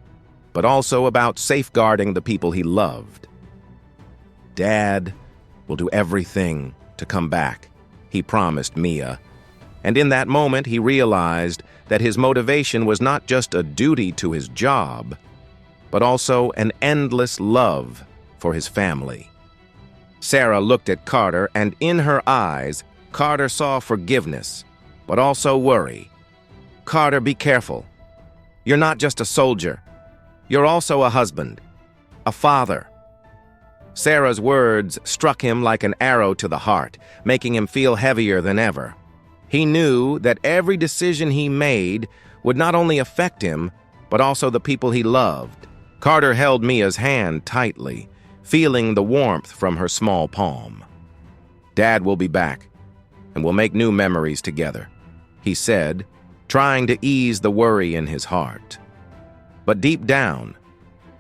but also about safeguarding the people he loved. "Dad will do everything to come back," he promised Mia. And in that moment, he realized that his motivation was not just a duty to his job, but also an endless love for his family. Sarah looked at Carter, and in her eyes, Carter saw forgiveness, but also worry. "Carter, be careful. You're not just a soldier. You're also a husband, a father." Sarah's words struck him like an arrow to the heart, making him feel heavier than ever. He knew that every decision he made would not only affect him, but also the people he loved. Carter held Mia's hand tightly, feeling the warmth from her small palm. "Dad will be back, and we'll make new memories together," he said, trying to ease the worry in his heart. But deep down,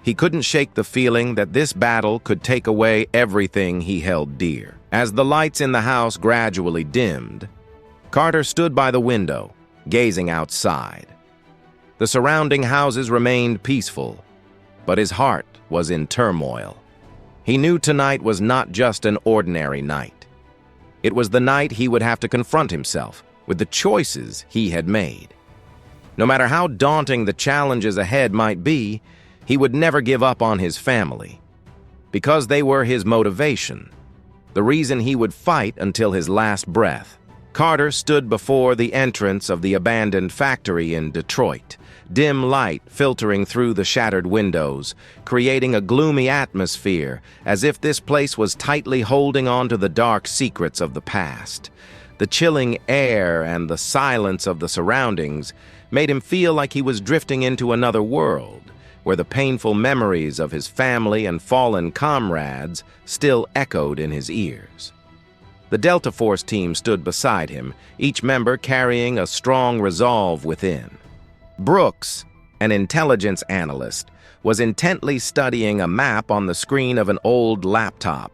he couldn't shake the feeling that this battle could take away everything he held dear. As the lights in the house gradually dimmed, Carter stood by the window, gazing outside. The surrounding houses remained peaceful, but his heart was in turmoil. He knew tonight was not just an ordinary night. It was the night he would have to confront himself with the choices he had made. No matter how daunting the challenges ahead might be, he would never give up on his family, because they were his motivation, the reason he would fight until his last breath. Carter stood before the entrance of the abandoned factory in Detroit, dim light filtering through the shattered windows, creating a gloomy atmosphere, as if this place was tightly holding on to the dark secrets of the past. The chilling air and the silence of the surroundings made him feel like he was drifting into another world, where the painful memories of his family and fallen comrades still echoed in his ears. The Delta Force team stood beside him, each member carrying a strong resolve within. Brooks, an intelligence analyst, was intently studying a map on the screen of an old laptop.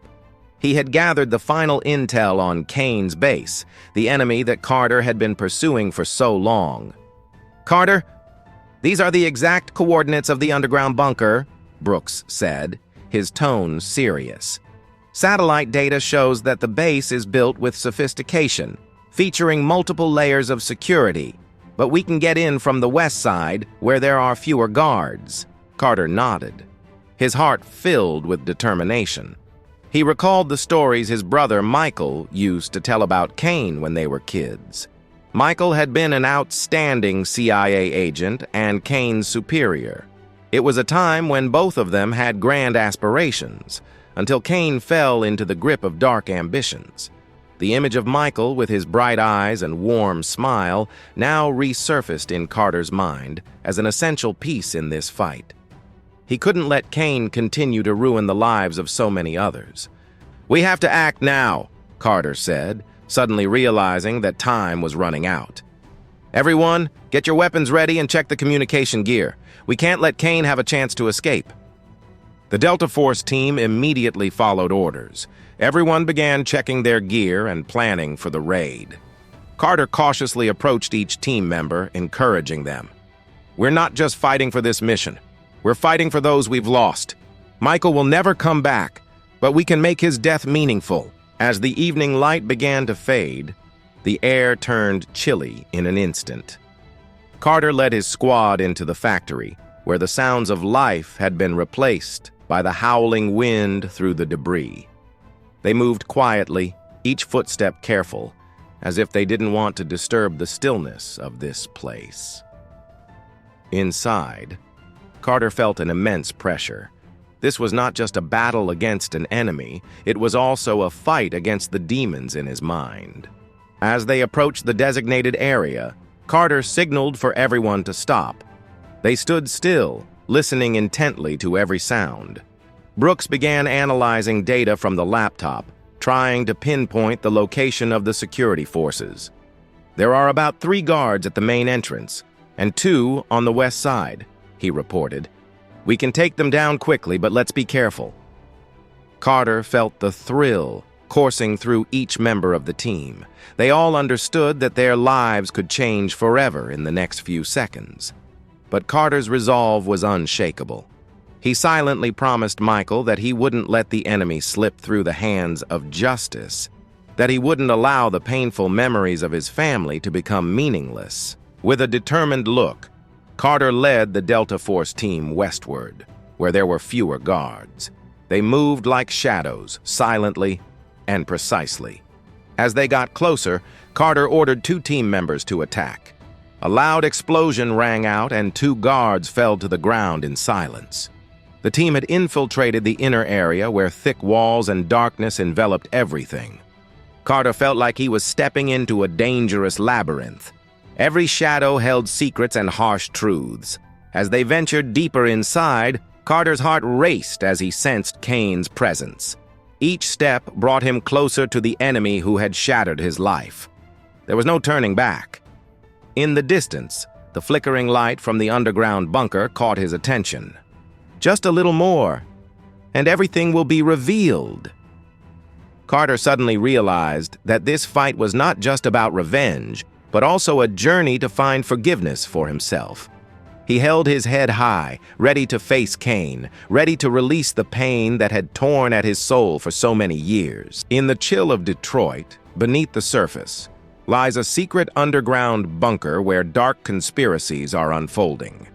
He had gathered the final intel on Kane's base, the enemy that Carter had been pursuing for so long. "Carter, these are the exact coordinates of the underground bunker," Brooks said, his tone serious. "Satellite data shows that the base is built with sophistication, featuring multiple layers of security, but we can get in from the west side where there are fewer guards." Carter nodded, his heart filled with determination. He recalled the stories his brother Michael used to tell about Kane when they were kids. Michael had been an outstanding CIA agent and Kane's superior. It was a time when both of them had grand aspirations, until Kane fell into the grip of dark ambitions. The image of Michael with his bright eyes and warm smile now resurfaced in Carter's mind as an essential piece in this fight. He couldn't let Kane continue to ruin the lives of so many others. "We have to act now," Carter said, suddenly realizing that time was running out. "Everyone, get your weapons ready and check the communication gear. We can't let Kane have a chance to escape." The Delta Force team immediately followed orders. Everyone began checking their gear and planning for the raid. Carter cautiously approached each team member, encouraging them. "We're not just fighting for this mission. We're fighting for those we've lost. Michael will never come back, but we can make his death meaningful." As the evening light began to fade, the air turned chilly in an instant. Carter led his squad into the factory, where the sounds of life had been replaced by the howling wind through the debris. They moved quietly, each footstep careful, as if they didn't want to disturb the stillness of this place. Inside, Carter felt an immense pressure. This was not just a battle against an enemy, it was also a fight against the demons in his mind. As they approached the designated area, Carter signaled for everyone to stop. They stood still, listening intently to every sound. Brooks began analyzing data from the laptop, trying to pinpoint the location of the security forces. "There are about 3 guards at the main entrance, and 2 on the west side," he reported. "We can take them down quickly, but let's be careful." Carter felt the thrill coursing through each member of the team. They all understood that their lives could change forever in the next few seconds. But Carter's resolve was unshakable. He silently promised Michael that he wouldn't let the enemy slip through the hands of justice, that he wouldn't allow the painful memories of his family to become meaningless. With a determined look, Carter led the Delta Force team westward, where there were fewer guards. They moved like shadows, silently and precisely. As they got closer, Carter ordered 2 team members to attack. A loud explosion rang out and 2 guards fell to the ground in silence. The team had infiltrated the inner area where thick walls and darkness enveloped everything. Carter felt like he was stepping into a dangerous labyrinth. Every shadow held secrets and harsh truths. As they ventured deeper inside, Carter's heart raced as he sensed Kane's presence. Each step brought him closer to the enemy who had shattered his life. There was no turning back. In the distance, the flickering light from the underground bunker caught his attention. Just a little more, and everything will be revealed. Carter suddenly realized that this fight was not just about revenge, but also a journey to find forgiveness for himself. He held his head high, ready to face Kane, ready to release the pain that had torn at his soul for so many years. In the chill of Detroit, beneath the surface, lies a secret underground bunker where dark conspiracies are unfolding.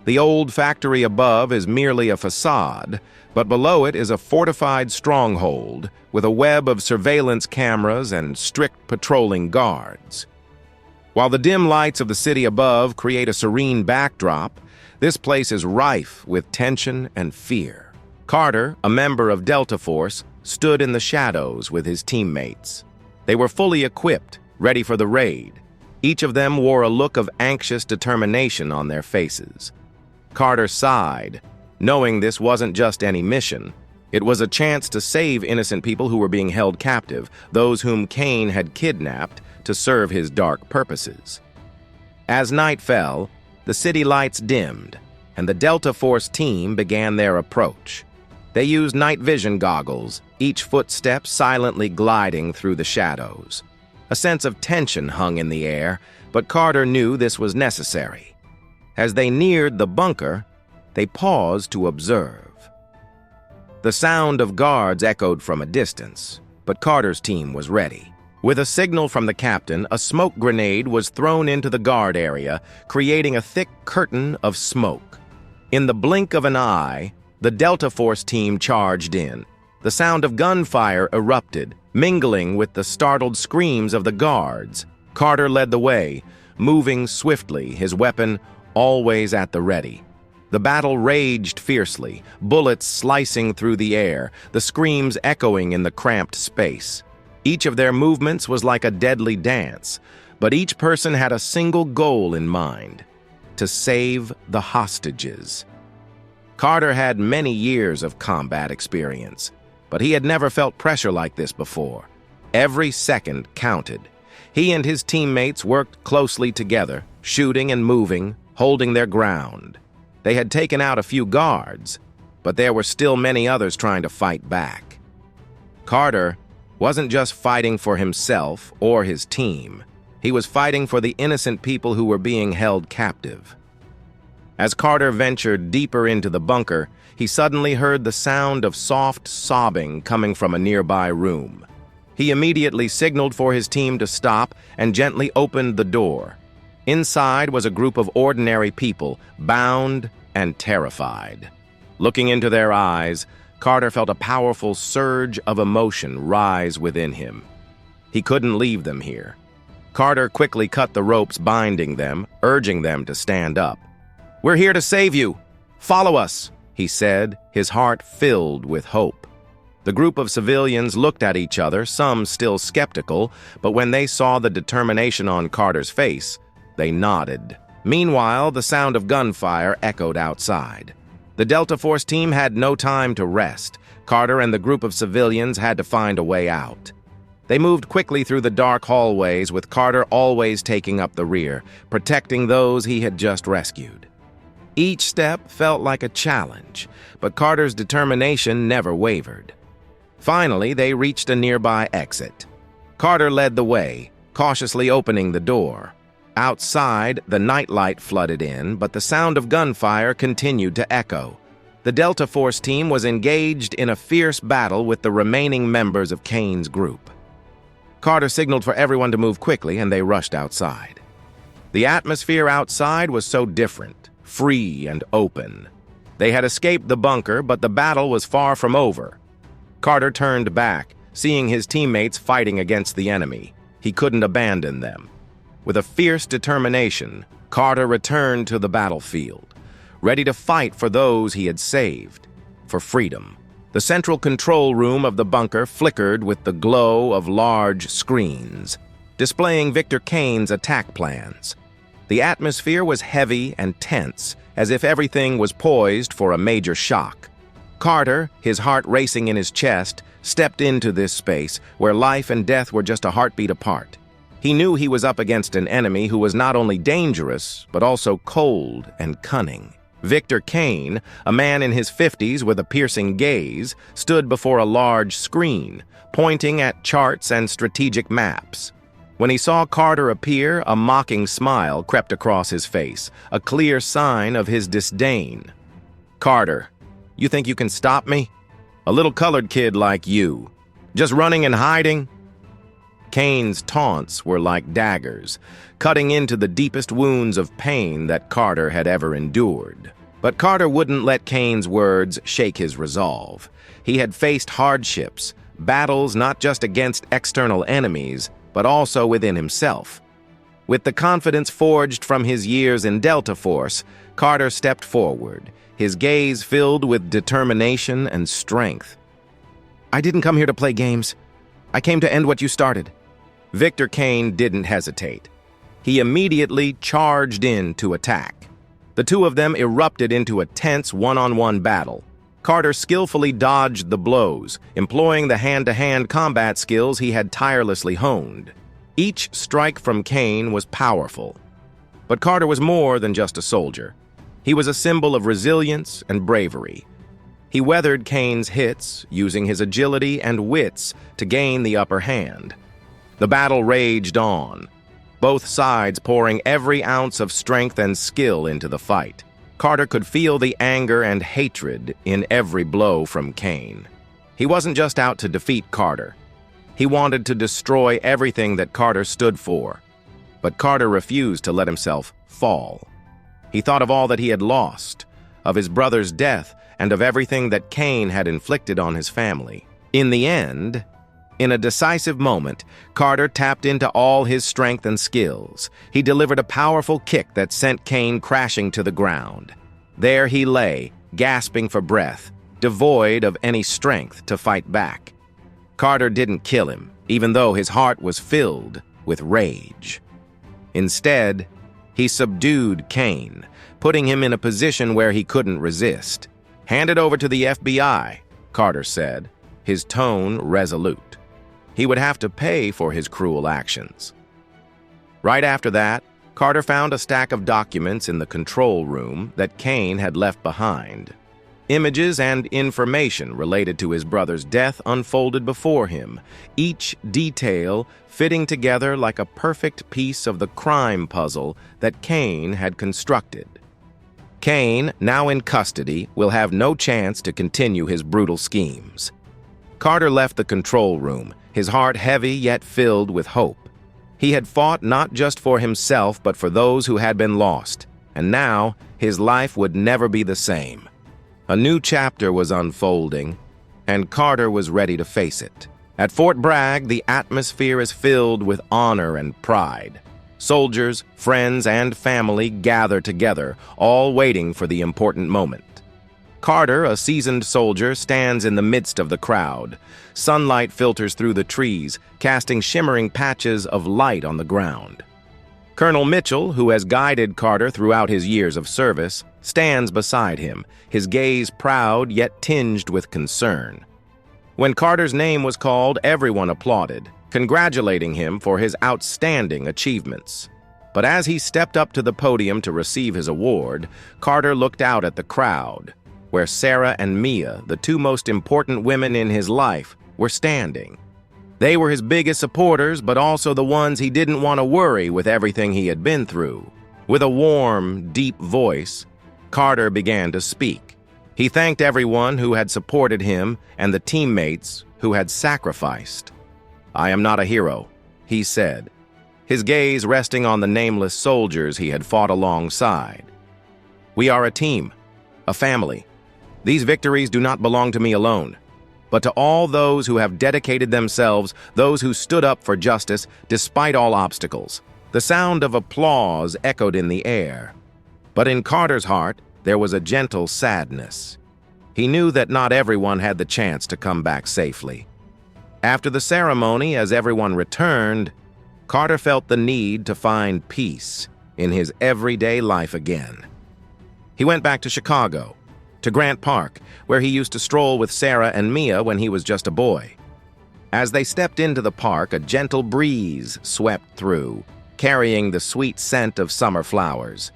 The old factory above is merely a facade, but below it is a fortified stronghold with a web of surveillance cameras and strict patrolling guards. While the dim lights of the city above create a serene backdrop, this place is rife with tension and fear. Carter, a member of Delta Force, stood in the shadows with his teammates. They were fully equipped, ready for the raid. Each of them wore a look of anxious determination on their faces. Carter sighed, knowing this wasn't just any mission. It was a chance to save innocent people who were being held captive, those whom Kane had kidnapped to serve his dark purposes. As night fell, the city lights dimmed, and the Delta Force team began their approach. They used night vision goggles, each footstep silently gliding through the shadows. A sense of tension hung in the air, but Carter knew this was necessary. As they neared the bunker, they paused to observe. The sound of guards echoed from a distance, but Carter's team was ready. With a signal from the captain, a smoke grenade was thrown into the guard area, creating a thick curtain of smoke. In the blink of an eye, the Delta Force team charged in. The sound of gunfire erupted, mingling with the startled screams of the guards. Carter led the way, moving swiftly, his weapon always at the ready. The battle raged fiercely, bullets slicing through the air, the screams echoing in the cramped space. Each of their movements was like a deadly dance, but each person had a single goal in mind: to save the hostages. Carter had many years of combat experience, but he had never felt pressure like this before. Every second counted. He and his teammates worked closely together, shooting and moving, holding their ground. They had taken out a few guards, but there were still many others trying to fight back. Carter wasn't just fighting for himself or his team. He was fighting for the innocent people who were being held captive. As Carter ventured deeper into the bunker, he suddenly heard the sound of soft sobbing coming from a nearby room. He immediately signaled for his team to stop and gently opened the door. Inside was a group of ordinary people, bound and terrified. Looking into their eyes, Carter felt a powerful surge of emotion rise within him. He couldn't leave them here. Carter quickly cut the ropes binding them, urging them to stand up. "We're here to save you. Follow us," he said, his heart filled with hope. The group of civilians looked at each other, some still skeptical, but when they saw the determination on Carter's face, they nodded. Meanwhile, the sound of gunfire echoed outside. The Delta Force team had no time to rest. Carter and the group of civilians had to find a way out. They moved quickly through the dark hallways, with Carter always taking up the rear, protecting those he had just rescued. Each step felt like a challenge, but Carter's determination never wavered. Finally, they reached a nearby exit. Carter led the way, cautiously opening the door. Outside, the nightlight flooded in, but the sound of gunfire continued to echo. The Delta Force team was engaged in a fierce battle with the remaining members of Kane's group. Carter signaled for everyone to move quickly, and they rushed outside. The atmosphere outside was so different, free and open. They had escaped the bunker, but the battle was far from over. Carter turned back, seeing his teammates fighting against the enemy. He couldn't abandon them. With a fierce determination, Carter returned to the battlefield, ready to fight for those he had saved, for freedom. The central control room of the bunker flickered with the glow of large screens, displaying Victor Kane's attack plans. The atmosphere was heavy and tense, as if everything was poised for a major shock. Carter, his heart racing in his chest, stepped into this space where life and death were just a heartbeat apart. He knew he was up against an enemy who was not only dangerous, but also cold and cunning. Victor Kane, a man in his 50s with a piercing gaze, stood before a large screen, pointing at charts and strategic maps. When he saw Carter appear, a mocking smile crept across his face, a clear sign of his disdain. "Carter, you think you can stop me? A little colored kid like you. Just running and hiding?" Kane's taunts were like daggers, cutting into the deepest wounds of pain that Carter had ever endured. But Carter wouldn't let Kane's words shake his resolve. He had faced hardships, battles not just against external enemies, but also within himself. With the confidence forged from his years in Delta Force, Carter stepped forward, his gaze filled with determination and strength. "I didn't come here to play games. I came to end what you started." Victor Kane didn't hesitate. He immediately charged in to attack. The two of them erupted into a tense one-on-one battle. Carter skillfully dodged the blows, employing the hand-to-hand combat skills he had tirelessly honed. Each strike from Kane was powerful. But Carter was more than just a soldier. He was a symbol of resilience and bravery. He weathered Kane's hits, using his agility and wits to gain the upper hand. The battle raged on, both sides pouring every ounce of strength and skill into the fight. Carter could feel the anger and hatred in every blow from Kane. He wasn't just out to defeat Carter. He wanted to destroy everything that Carter stood for. But Carter refused to let himself fall. He thought of all that he had lost, of his brother's death, and of everything that Kane had inflicted on his family. In the end, in a decisive moment, Carter tapped into all his strength and skills. He delivered a powerful kick that sent Kane crashing to the ground. There he lay, gasping for breath, devoid of any strength to fight back. Carter didn't kill him, even though his heart was filled with rage. Instead, he subdued Kane, putting him in a position where he couldn't resist. "Hand it over to the FBI," Carter said, his tone resolute. He would have to pay for his cruel actions. Right after that, Carter found a stack of documents in the control room that Kane had left behind. Images and information related to his brother's death unfolded before him, each detail fitting together like a perfect piece of the crime puzzle that Kane had constructed. Kane, now in custody, will have no chance to continue his brutal schemes. Carter left the control room, his heart heavy yet filled with hope. He had fought not just for himself but for those who had been lost, and now his life would never be the same. A new chapter was unfolding, and Carter was ready to face it. At Fort Bragg, the atmosphere is filled with honor and pride. Soldiers, friends, and family gather together, all waiting for the important moment. Carter, a seasoned soldier, stands in the midst of the crowd. Sunlight filters through the trees, casting shimmering patches of light on the ground. Colonel Mitchell, who has guided Carter throughout his years of service, stands beside him, his gaze proud yet tinged with concern. When Carter's name was called, everyone applauded, congratulating him for his outstanding achievements. But as he stepped up to the podium to receive his award, Carter looked out at the crowd, where Sarah and Mia, the two most important women in his life, were standing. They were his biggest supporters, but also the ones he didn't want to worry with everything he had been through. With a warm, deep voice, Carter began to speak. He thanked everyone who had supported him and the teammates who had sacrificed. "I am not a hero," he said, his gaze resting on the nameless soldiers he had fought alongside. "We are a team, a family. These victories do not belong to me alone, but to all those who have dedicated themselves, those who stood up for justice despite all obstacles." The sound of applause echoed in the air. But in Carter's heart, there was a gentle sadness. He knew that not everyone had the chance to come back safely. After the ceremony, as everyone returned, Carter felt the need to find peace in his everyday life again. He went back to Chicago, to Grant Park, where he used to stroll with Sarah and Mia when he was just a boy. As they stepped into the park, a gentle breeze swept through, carrying the sweet scent of summer flowers.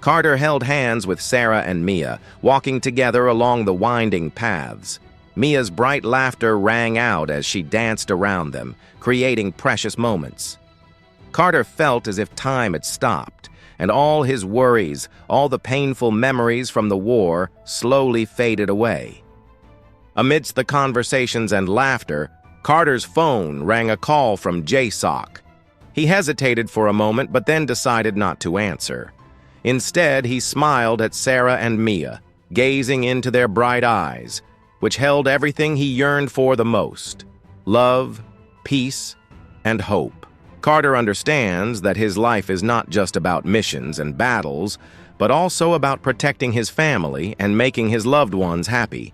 Carter held hands with Sarah and Mia, walking together along the winding paths. Mia's bright laughter rang out as she danced around them, creating precious moments. Carter felt as if time had stopped, and all his worries, all the painful memories from the war, slowly faded away. Amidst the conversations and laughter, Carter's phone rang a call from JSOC. He hesitated for a moment, but then decided not to answer. Instead, he smiled at Sarah and Mia, gazing into their bright eyes, which held everything he yearned for the most: love, peace, and hope. Carter understands that his life is not just about missions and battles, but also about protecting his family and making his loved ones happy.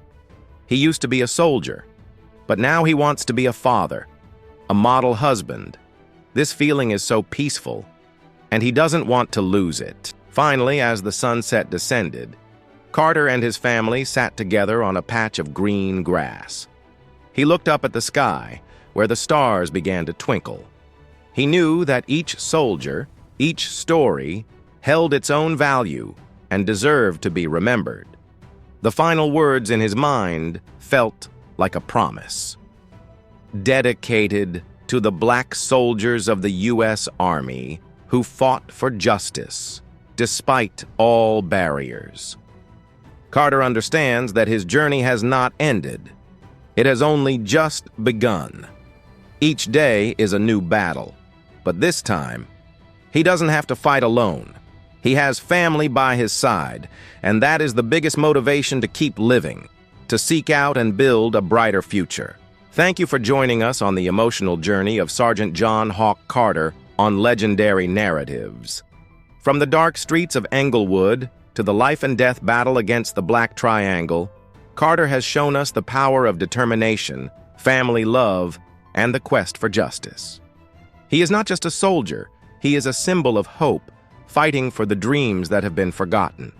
He used to be a soldier, but now he wants to be a father, a model husband. This feeling is so peaceful, and he doesn't want to lose it. Finally, as the sunset descended, Carter and his family sat together on a patch of green grass. He looked up at the sky, where the stars began to twinkle. He knew that each soldier, each story, held its own value and deserved to be remembered. The final words in his mind felt like a promise. Dedicated to the black soldiers of the U.S. Army who fought for justice, despite all barriers. Carter understands that his journey has not ended. It has only just begun. Each day is a new battle. But this time, he doesn't have to fight alone. He has family by his side, and that is the biggest motivation to keep living, to seek out and build a brighter future. Thank you for joining us on the emotional journey of Sergeant John Hawk Carter on Legendary Narratives. From the dark streets of Englewood to the life and death battle against the Black Triangle, Carter has shown us the power of determination, family love, and the quest for justice. He is not just a soldier, he is a symbol of hope, fighting for the dreams that have been forgotten.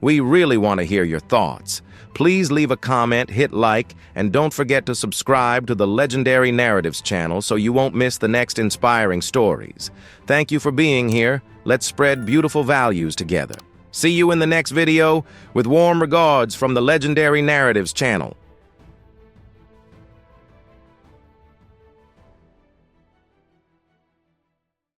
We really want to hear your thoughts. Please leave a comment, hit like, and don't forget to subscribe to the Legendary Narratives channel so you won't miss the next inspiring stories. Thank you for being here. Let's spread beautiful values together. See you in the next video, with warm regards from the Legendary Narratives channel.